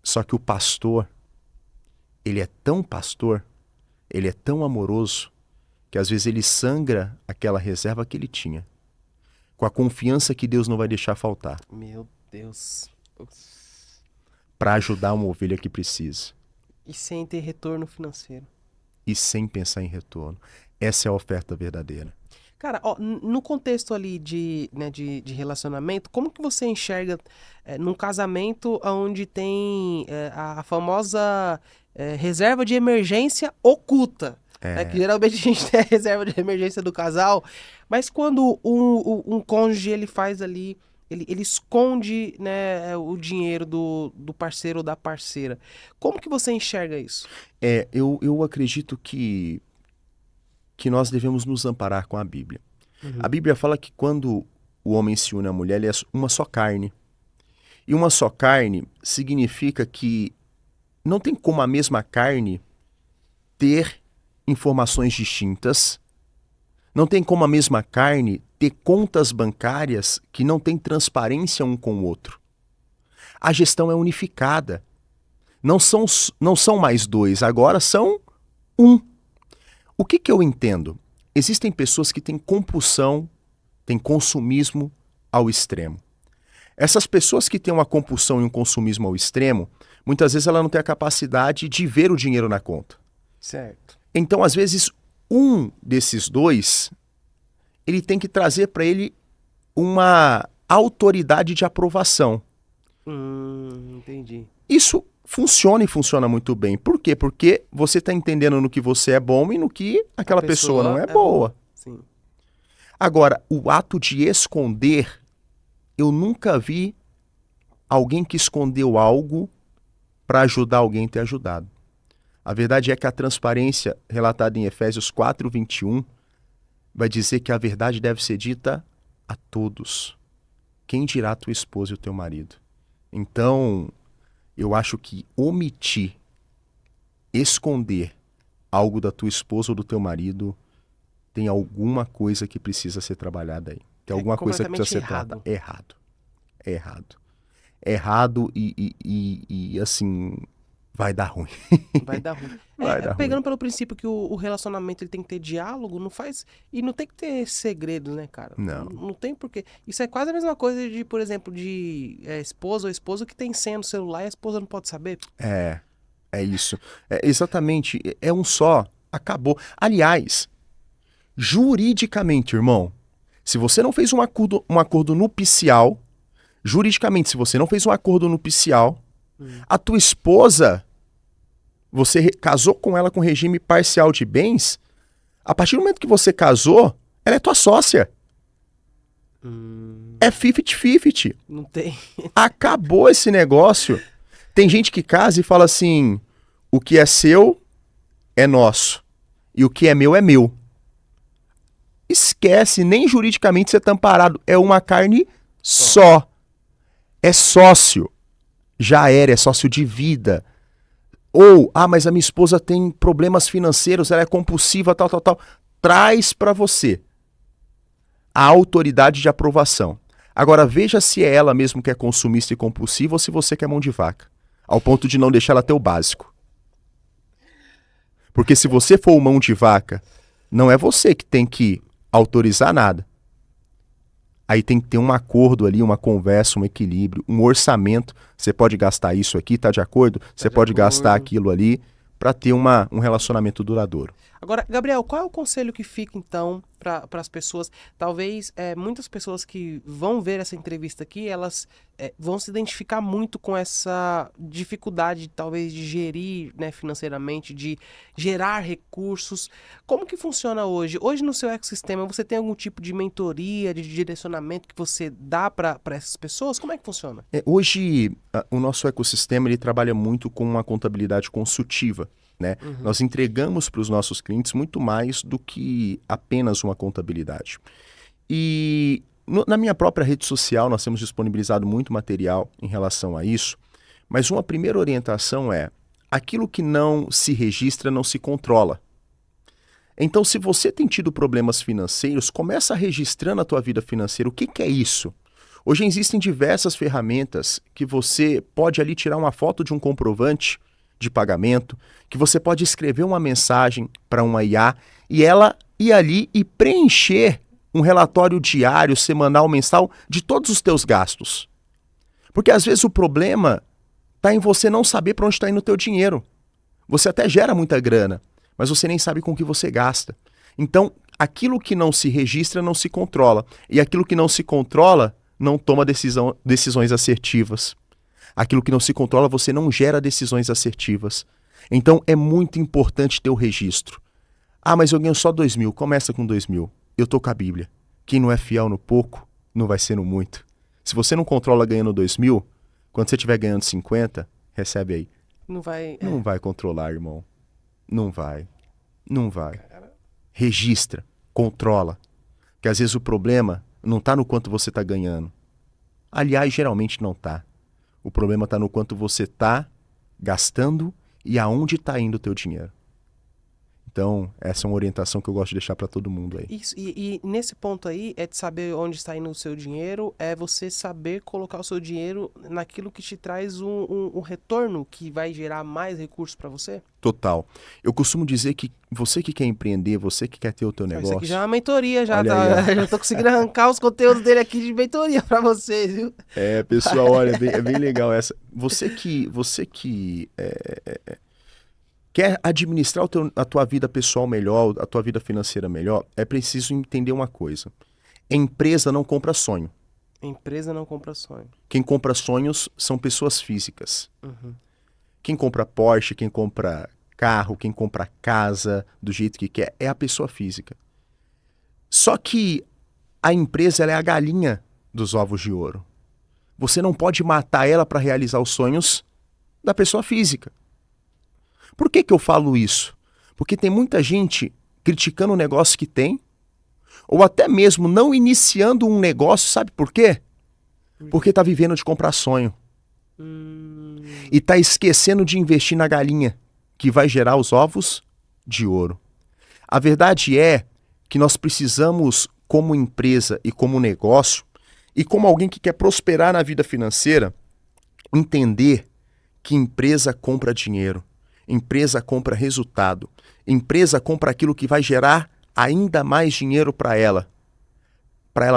S2: Só que o pastor, ele é tão pastor, ele é tão amoroso, que às vezes ele sangra aquela reserva que ele tinha, com a confiança que Deus não vai deixar faltar.
S1: Meu Deus.
S2: Para ajudar uma ovelha que precisa.
S1: E sem ter retorno financeiro.
S2: E sem pensar em retorno. Essa é a oferta verdadeira.
S1: Cara, ó, no contexto ali de relacionamento, como que você enxerga num casamento onde tem a famosa reserva de emergência oculta? Que geralmente a gente tem a reserva de emergência do casal, mas quando um cônjuge ele faz ali, ele esconde, né, o dinheiro do parceiro ou da parceira. Como que você enxerga isso?
S2: Eu acredito que nós devemos nos amparar com a Bíblia. A Bíblia fala que quando o homem se une à mulher, ele é uma só carne. E uma só carne significa que não tem como a mesma carne ter informações distintas, não tem como a mesma carne ter contas bancárias que não têm transparência um com o outro. A gestão é unificada. Não são mais dois, agora são um. O que eu entendo? Existem pessoas que têm compulsão, têm consumismo ao extremo. Essas pessoas que têm uma compulsão e um consumismo ao extremo, muitas vezes ela não tem a capacidade de ver o dinheiro na conta.
S1: Certo.
S2: Então, às vezes, um desses dois, ele tem que trazer para ele uma autoridade de aprovação.
S1: Entendi.
S2: Isso funciona e funciona muito bem. Por quê? Porque você está entendendo no que você é bom e no que aquela pessoa não é boa.
S1: Sim.
S2: Agora, o ato de esconder, eu nunca vi alguém que escondeu algo para ajudar alguém a ter ajudado. A verdade é que a transparência, relatada em Efésios 4:21, vai dizer que a verdade deve ser dita a todos. Quem dirá a tua esposa e o teu marido? Então, eu acho que omitir, esconder algo da tua esposa ou do teu marido, tem alguma coisa que precisa ser trabalhada aí. Tem alguma coisa que precisa ser tratada. Errado e assim, vai dar ruim.
S1: Vai dar ruim.
S2: Vai dar
S1: Pegando
S2: ruim.
S1: pelo princípio que o relacionamento ele tem que ter diálogo, não faz. E não tem que ter segredos, né, cara?
S2: Não.
S1: Não tem porquê. Isso é quase a mesma coisa de, por exemplo, de esposa ou esposo que tem senha no celular e a esposa não pode saber.
S2: É isso. Exatamente. É um só. Acabou. Aliás, juridicamente, irmão, se você não fez um acordo nupcial, juridicamente, se você não fez um acordo nupcial, a tua esposa, você casou com ela com regime parcial de bens, a partir do momento que você casou, ela é tua sócia. É 50-50.
S1: Não tem.
S2: Acabou esse negócio. Tem gente que casa e fala assim, o que é seu é nosso e o que é meu. Esquece, nem juridicamente você tá amparado. É uma carne só. É sócio. Já era, é sócio de vida. Ou, mas a minha esposa tem problemas financeiros, ela é compulsiva, tal. Traz para você a autoridade de aprovação. Agora veja se é ela mesmo que é consumista e compulsiva ou se você quer mão de vaca. Ao ponto de não deixar ela ter o básico. Porque se você for o mão de vaca, não é você que tem que autorizar nada. Aí tem que ter um acordo ali, uma conversa, um equilíbrio, um orçamento. Você pode gastar isso aqui, tá de acordo? Você pode gastar aquilo ali para ter um relacionamento duradouro.
S1: Agora, Gabriel, qual é o conselho que fica, então, para as pessoas? Talvez muitas pessoas que vão ver essa entrevista aqui, elas vão se identificar muito com essa dificuldade, talvez, de gerir, né, financeiramente, de gerar recursos. Como que funciona hoje? Hoje, no seu ecossistema, você tem algum tipo de mentoria, de direcionamento que você dá para essas pessoas? Como é que funciona?
S2: Hoje, o nosso ecossistema ele trabalha muito com uma contabilidade consultiva. Né? Nós entregamos para os nossos clientes muito mais do que apenas uma contabilidade. E na minha própria rede social nós temos disponibilizado muito material em relação a isso, mas uma primeira orientação é: aquilo que não se registra não se controla. Então, se você tem tido problemas financeiros, começa registrando a tua vida financeira. O que é isso? Hoje existem diversas ferramentas que você pode ali tirar uma foto de um comprovante de pagamento, que você pode escrever uma mensagem para uma IA e ela ir ali e preencher um relatório diário, semanal, mensal de todos os teus gastos. Porque às vezes o problema está em você não saber para onde está indo o teu dinheiro. Você até gera muita grana, mas você nem sabe com o que você gasta. Então, aquilo que não se registra não se controla. E aquilo que não se controla não toma decisões assertivas. Aquilo que não se controla, você não gera decisões assertivas. Então, é muito importante ter o registro. Mas eu ganho só 2.000. Começa com 2.000. Eu tô com a Bíblia. Quem não é fiel no pouco, não vai ser no muito. Se você não controla ganhando 2.000, quando você estiver ganhando 50, recebe aí.
S1: Não vai...
S2: Não vai controlar, irmão. Não vai. Registra. Controla. Porque às vezes o problema não tá no quanto você tá ganhando. Aliás, geralmente não tá. O problema está no quanto você está gastando e aonde está indo o teu dinheiro. Então, essa é uma orientação que eu gosto de deixar para todo mundo aí.
S1: Isso, e nesse ponto aí, é de saber onde está indo o seu dinheiro, é você saber colocar o seu dinheiro naquilo que te traz um retorno que vai gerar mais recursos para você?
S2: Total. Eu costumo dizer que você que quer empreender, você que quer ter o teu negócio...
S1: Isso aqui já é uma mentoria, já
S2: aí,
S1: já tô conseguindo arrancar os conteúdos dele aqui de mentoria para vocês, viu?
S2: Pessoal, olha, é bem legal essa. Você que quer administrar a tua vida pessoal melhor, a tua vida financeira melhor, é preciso entender uma coisa. Empresa não compra sonho.
S1: Empresa não compra sonho.
S2: Quem compra sonhos são pessoas físicas. Quem compra Porsche, quem compra carro, quem compra casa do jeito que quer, é a pessoa física. Só que a empresa ela é a galinha dos ovos de ouro. Você não pode matar ela para realizar os sonhos da pessoa física. Por que eu falo isso? Porque tem muita gente criticando o negócio que tem, ou até mesmo não iniciando um negócio, sabe por quê? Porque está vivendo de comprar sonho. E está esquecendo de investir na galinha, que vai gerar os ovos de ouro. A verdade é que nós precisamos, como empresa e como negócio, e como alguém que quer prosperar na vida financeira, entender que empresa compra dinheiro, empresa compra resultado, empresa compra aquilo que vai gerar ainda mais dinheiro para ela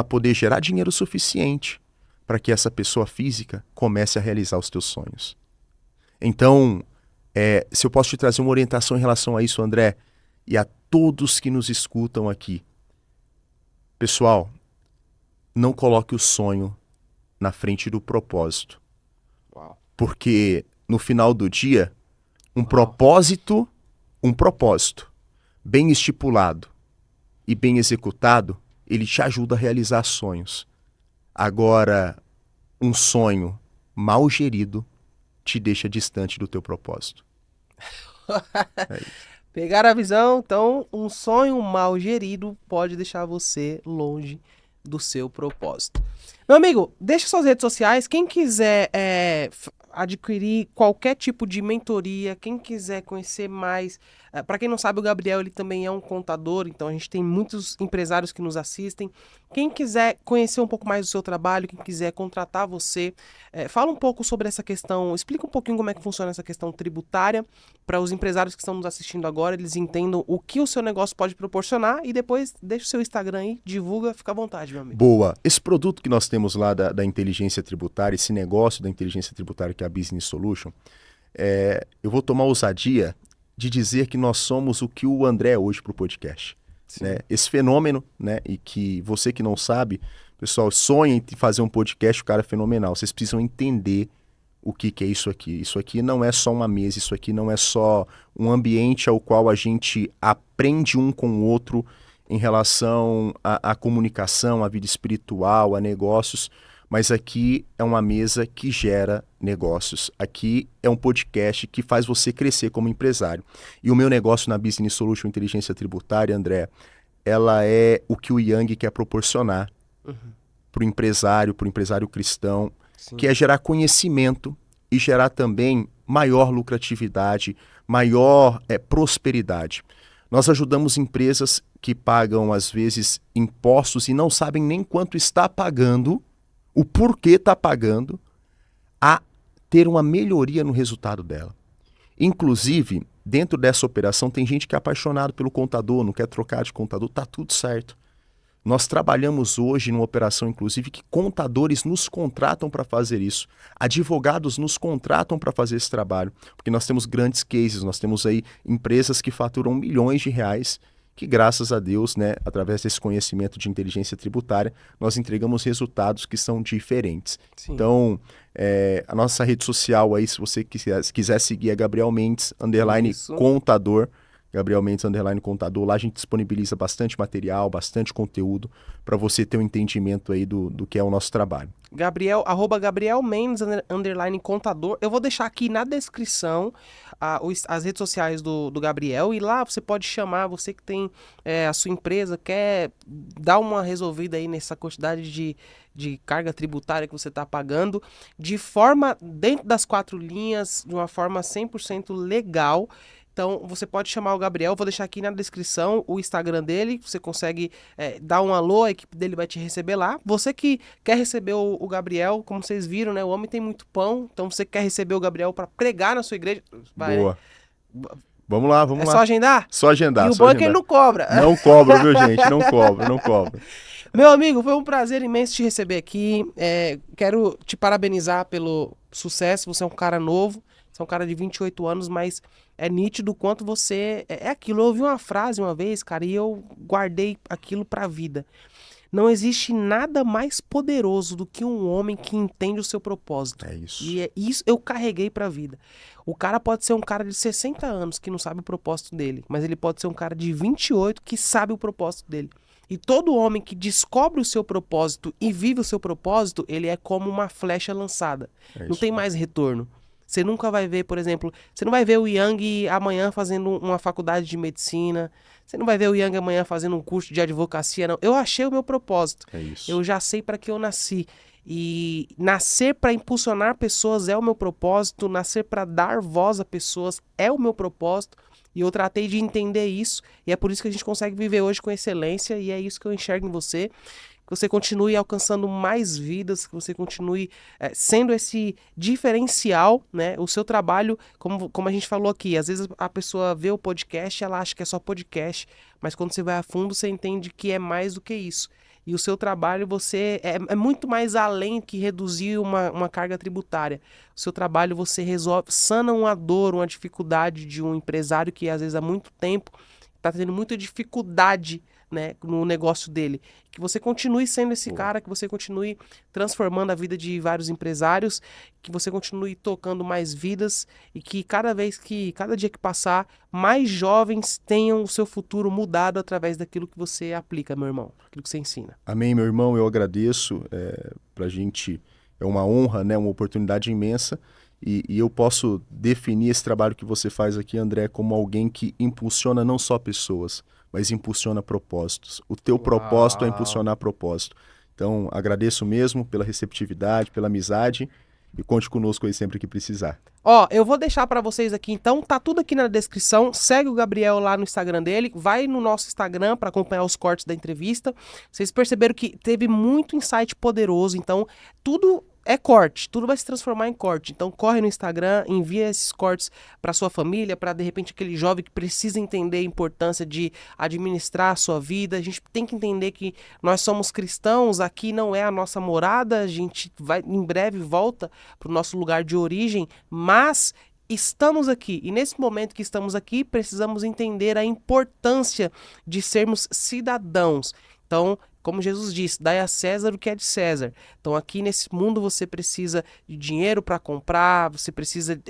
S2: poder gerar dinheiro suficiente para que essa pessoa física comece a realizar os teus sonhos. Então, se eu posso te trazer uma orientação em relação a isso, André, e a todos que nos escutam aqui. Pessoal, não coloque o sonho na frente do propósito.
S1: Uau.
S2: Porque no final do dia, um propósito bem estipulado e bem executado, ele te ajuda a realizar sonhos. Agora, um sonho mal gerido te deixa distante do teu propósito. É isso.
S1: Pegaram a visão? Então, um sonho mal gerido pode deixar você longe do seu propósito. Meu amigo, deixa suas redes sociais. Quem quiser adquirir qualquer tipo de mentoria, quem quiser conhecer mais. Para quem não sabe, o Gabriel ele também é um contador, então a gente tem muitos empresários que nos assistem. Quem quiser conhecer um pouco mais do seu trabalho, quem quiser contratar você, fala um pouco sobre essa questão, explica um pouquinho como é que funciona essa questão tributária para os empresários que estão nos assistindo agora, eles entendam o que o seu negócio pode proporcionar e depois deixa o seu Instagram aí, divulga, fica à vontade, meu amigo.
S2: Boa. Esse produto que nós temos lá da inteligência tributária, esse negócio da inteligência tributária que é a Business Solution, eu vou tomar a ousadia de dizer que nós somos o que o André é hoje para o podcast. Né? Esse fenômeno, né? E que você que não sabe, pessoal, sonha em fazer um podcast, o cara é fenomenal. Vocês precisam entender o que é isso aqui. Isso aqui não é só uma mesa, isso aqui não é só um ambiente ao qual a gente aprende um com o outro em relação à comunicação, à vida espiritual, a negócios, mas aqui é uma mesa que gera negócios. Aqui é um podcast que faz você crescer como empresário. E o meu negócio na Business Solution Inteligência Tributária, André, ela é o que o Yang quer proporcionar para o empresário cristão,
S1: Sim.
S2: que é gerar conhecimento e gerar também maior lucratividade, maior prosperidade. Nós ajudamos empresas que pagam, às vezes, impostos e não sabem nem quanto está pagando, o porquê está pagando, a ter uma melhoria no resultado dela. Inclusive, dentro dessa operação, tem gente que é apaixonado pelo contador, não quer trocar de contador, está tudo certo. Nós trabalhamos hoje numa operação, inclusive, que contadores nos contratam para fazer isso. Advogados nos contratam para fazer esse trabalho, porque nós temos grandes cases, nós temos aí empresas que faturam milhões de reais, que graças a Deus, né, através desse conhecimento de inteligência tributária, nós entregamos resultados que são diferentes.
S1: Sim.
S2: Então, a nossa rede social aí, se você quiser seguir, é Gabriel Mendes, _contador. Gabriel Mendes, _contador. Lá a gente disponibiliza bastante material, bastante conteúdo para você ter um entendimento aí do que é o nosso trabalho.
S1: Gabriel Mendes, _contador. Eu vou deixar aqui na descrição as redes sociais do Gabriel e lá você pode chamar, você que tem a sua empresa, quer dar uma resolvida aí nessa quantidade de carga tributária que você está pagando, de forma, dentro das 4 linhas, de uma forma 100% legal. Então, você pode chamar o Gabriel, vou deixar aqui na descrição o Instagram dele, você consegue dar um alô, a equipe dele vai te receber lá. Você que quer receber o Gabriel, como vocês viram, né, o homem tem muito pão, então você quer receber o Gabriel para pregar na sua igreja, vai,
S2: boa.
S1: Né?
S2: Vamos lá.
S1: É só agendar?
S2: Só agendar.
S1: E o bom é que ele não cobra.
S2: Não cobra, viu, gente? Não cobra.
S1: Meu amigo, foi um prazer imenso te receber aqui. Quero te parabenizar pelo sucesso, você é um cara novo, você é um cara de 28 anos, mas é nítido o quanto você é aquilo. Eu ouvi uma frase uma vez, cara, e eu guardei aquilo pra vida. Não existe nada mais poderoso do que um homem que entende o seu propósito.
S2: É isso.
S1: E isso eu carreguei pra vida. O cara pode ser um cara de 60 anos que não sabe o propósito dele, mas ele pode ser um cara de 28 que sabe o propósito dele. E todo homem que descobre o seu propósito e vive o seu propósito, ele é como uma flecha lançada.
S2: É
S1: Não
S2: isso
S1: tem
S2: mesmo.
S1: mais retorno. Você nunca vai ver, por exemplo, você não vai ver o Yang amanhã fazendo uma faculdade de medicina, você não vai ver o Yang amanhã fazendo um curso de advocacia, não. Eu achei o meu propósito.
S2: É isso.
S1: Eu já sei para que eu nasci. E nascer para impulsionar pessoas é o meu propósito, nascer para dar voz a pessoas é o meu propósito. E eu tratei de entender isso, e é por isso que a gente consegue viver hoje com excelência, e é isso que eu enxergo em você. Que você continue alcançando mais vidas, que você continue sendo esse diferencial, né? O seu trabalho, como a gente falou aqui, às vezes a pessoa vê o podcast, ela acha que é só podcast, mas quando você vai a fundo, você entende que é mais do que isso. E o seu trabalho, você é muito mais além que reduzir uma carga tributária. O seu trabalho, você resolve, sana uma dor, uma dificuldade de um empresário que às vezes há muito tempo está tendo muita dificuldade, né, no negócio dele. Que você continue sendo esse
S2: Boa.
S1: cara, que você continue transformando a vida de vários empresários, que você continue tocando mais vidas e que cada dia que passar, mais jovens tenham o seu futuro mudado através daquilo que você aplica, meu irmão, aquilo que você ensina.
S2: Amém, meu irmão, eu agradeço. Pra gente é uma honra, né? Uma oportunidade imensa. E eu posso definir esse trabalho que você faz aqui, André, como alguém que impulsiona não só pessoas, mas impulsiona propósitos. O teu propósito é
S1: Uau!
S2: impulsionar propósito. Então, agradeço mesmo pela receptividade, pela amizade e conte conosco aí sempre que precisar.
S1: Ó, eu vou deixar pra vocês aqui, então, tá tudo aqui na descrição. Segue o Gabriel lá no Instagram dele, vai no nosso Instagram pra acompanhar os cortes da entrevista. Vocês perceberam que teve muito insight poderoso, então tudo é corte, tudo vai se transformar em corte. Então corre no Instagram, envia esses cortes pra sua família, pra de repente aquele jovem que precisa entender a importância de administrar a sua vida. A gente tem que entender que nós somos cristãos, aqui não é a nossa morada, a gente vai em breve volta pro nosso lugar de origem, mas estamos aqui e nesse momento que estamos aqui precisamos entender a importância de sermos cidadãos. Então, como Jesus disse, dai a César o que é de César. Então, aqui nesse mundo você precisa de dinheiro para comprar, você precisa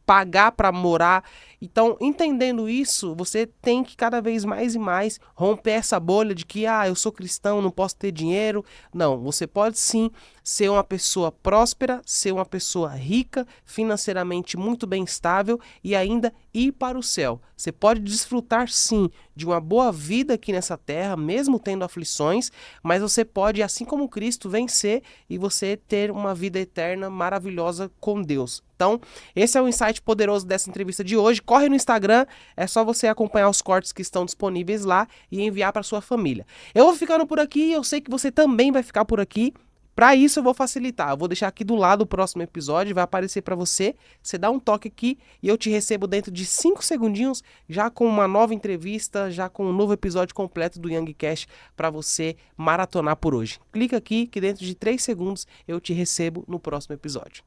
S1: pagar para morar. Então, entendendo isso, você tem que cada vez mais e mais romper essa bolha de que, eu sou cristão, não posso ter dinheiro. Não, você pode sim ser uma pessoa próspera, ser uma pessoa rica, financeiramente muito bem estável e ainda ir para o céu. Você pode desfrutar sim de uma boa vida aqui nessa terra, mesmo tendo aflições, mas você pode, assim como Cristo, vencer e você ter uma vida eterna maravilhosa com Deus. Então, esse é o insight poderoso dessa entrevista de hoje. Corre no Instagram, é só você acompanhar os cortes que estão disponíveis lá e enviar para sua família. Eu vou ficando por aqui, eu sei que você também vai ficar por aqui. Para isso eu vou facilitar, eu vou deixar aqui do lado o próximo episódio, vai aparecer para você, você dá um toque aqui e eu te recebo dentro de 5 segundinhos, já com uma nova entrevista, já com um novo episódio completo do Young Cash para você maratonar por hoje. Clica aqui que dentro de 3 segundos eu te recebo no próximo episódio.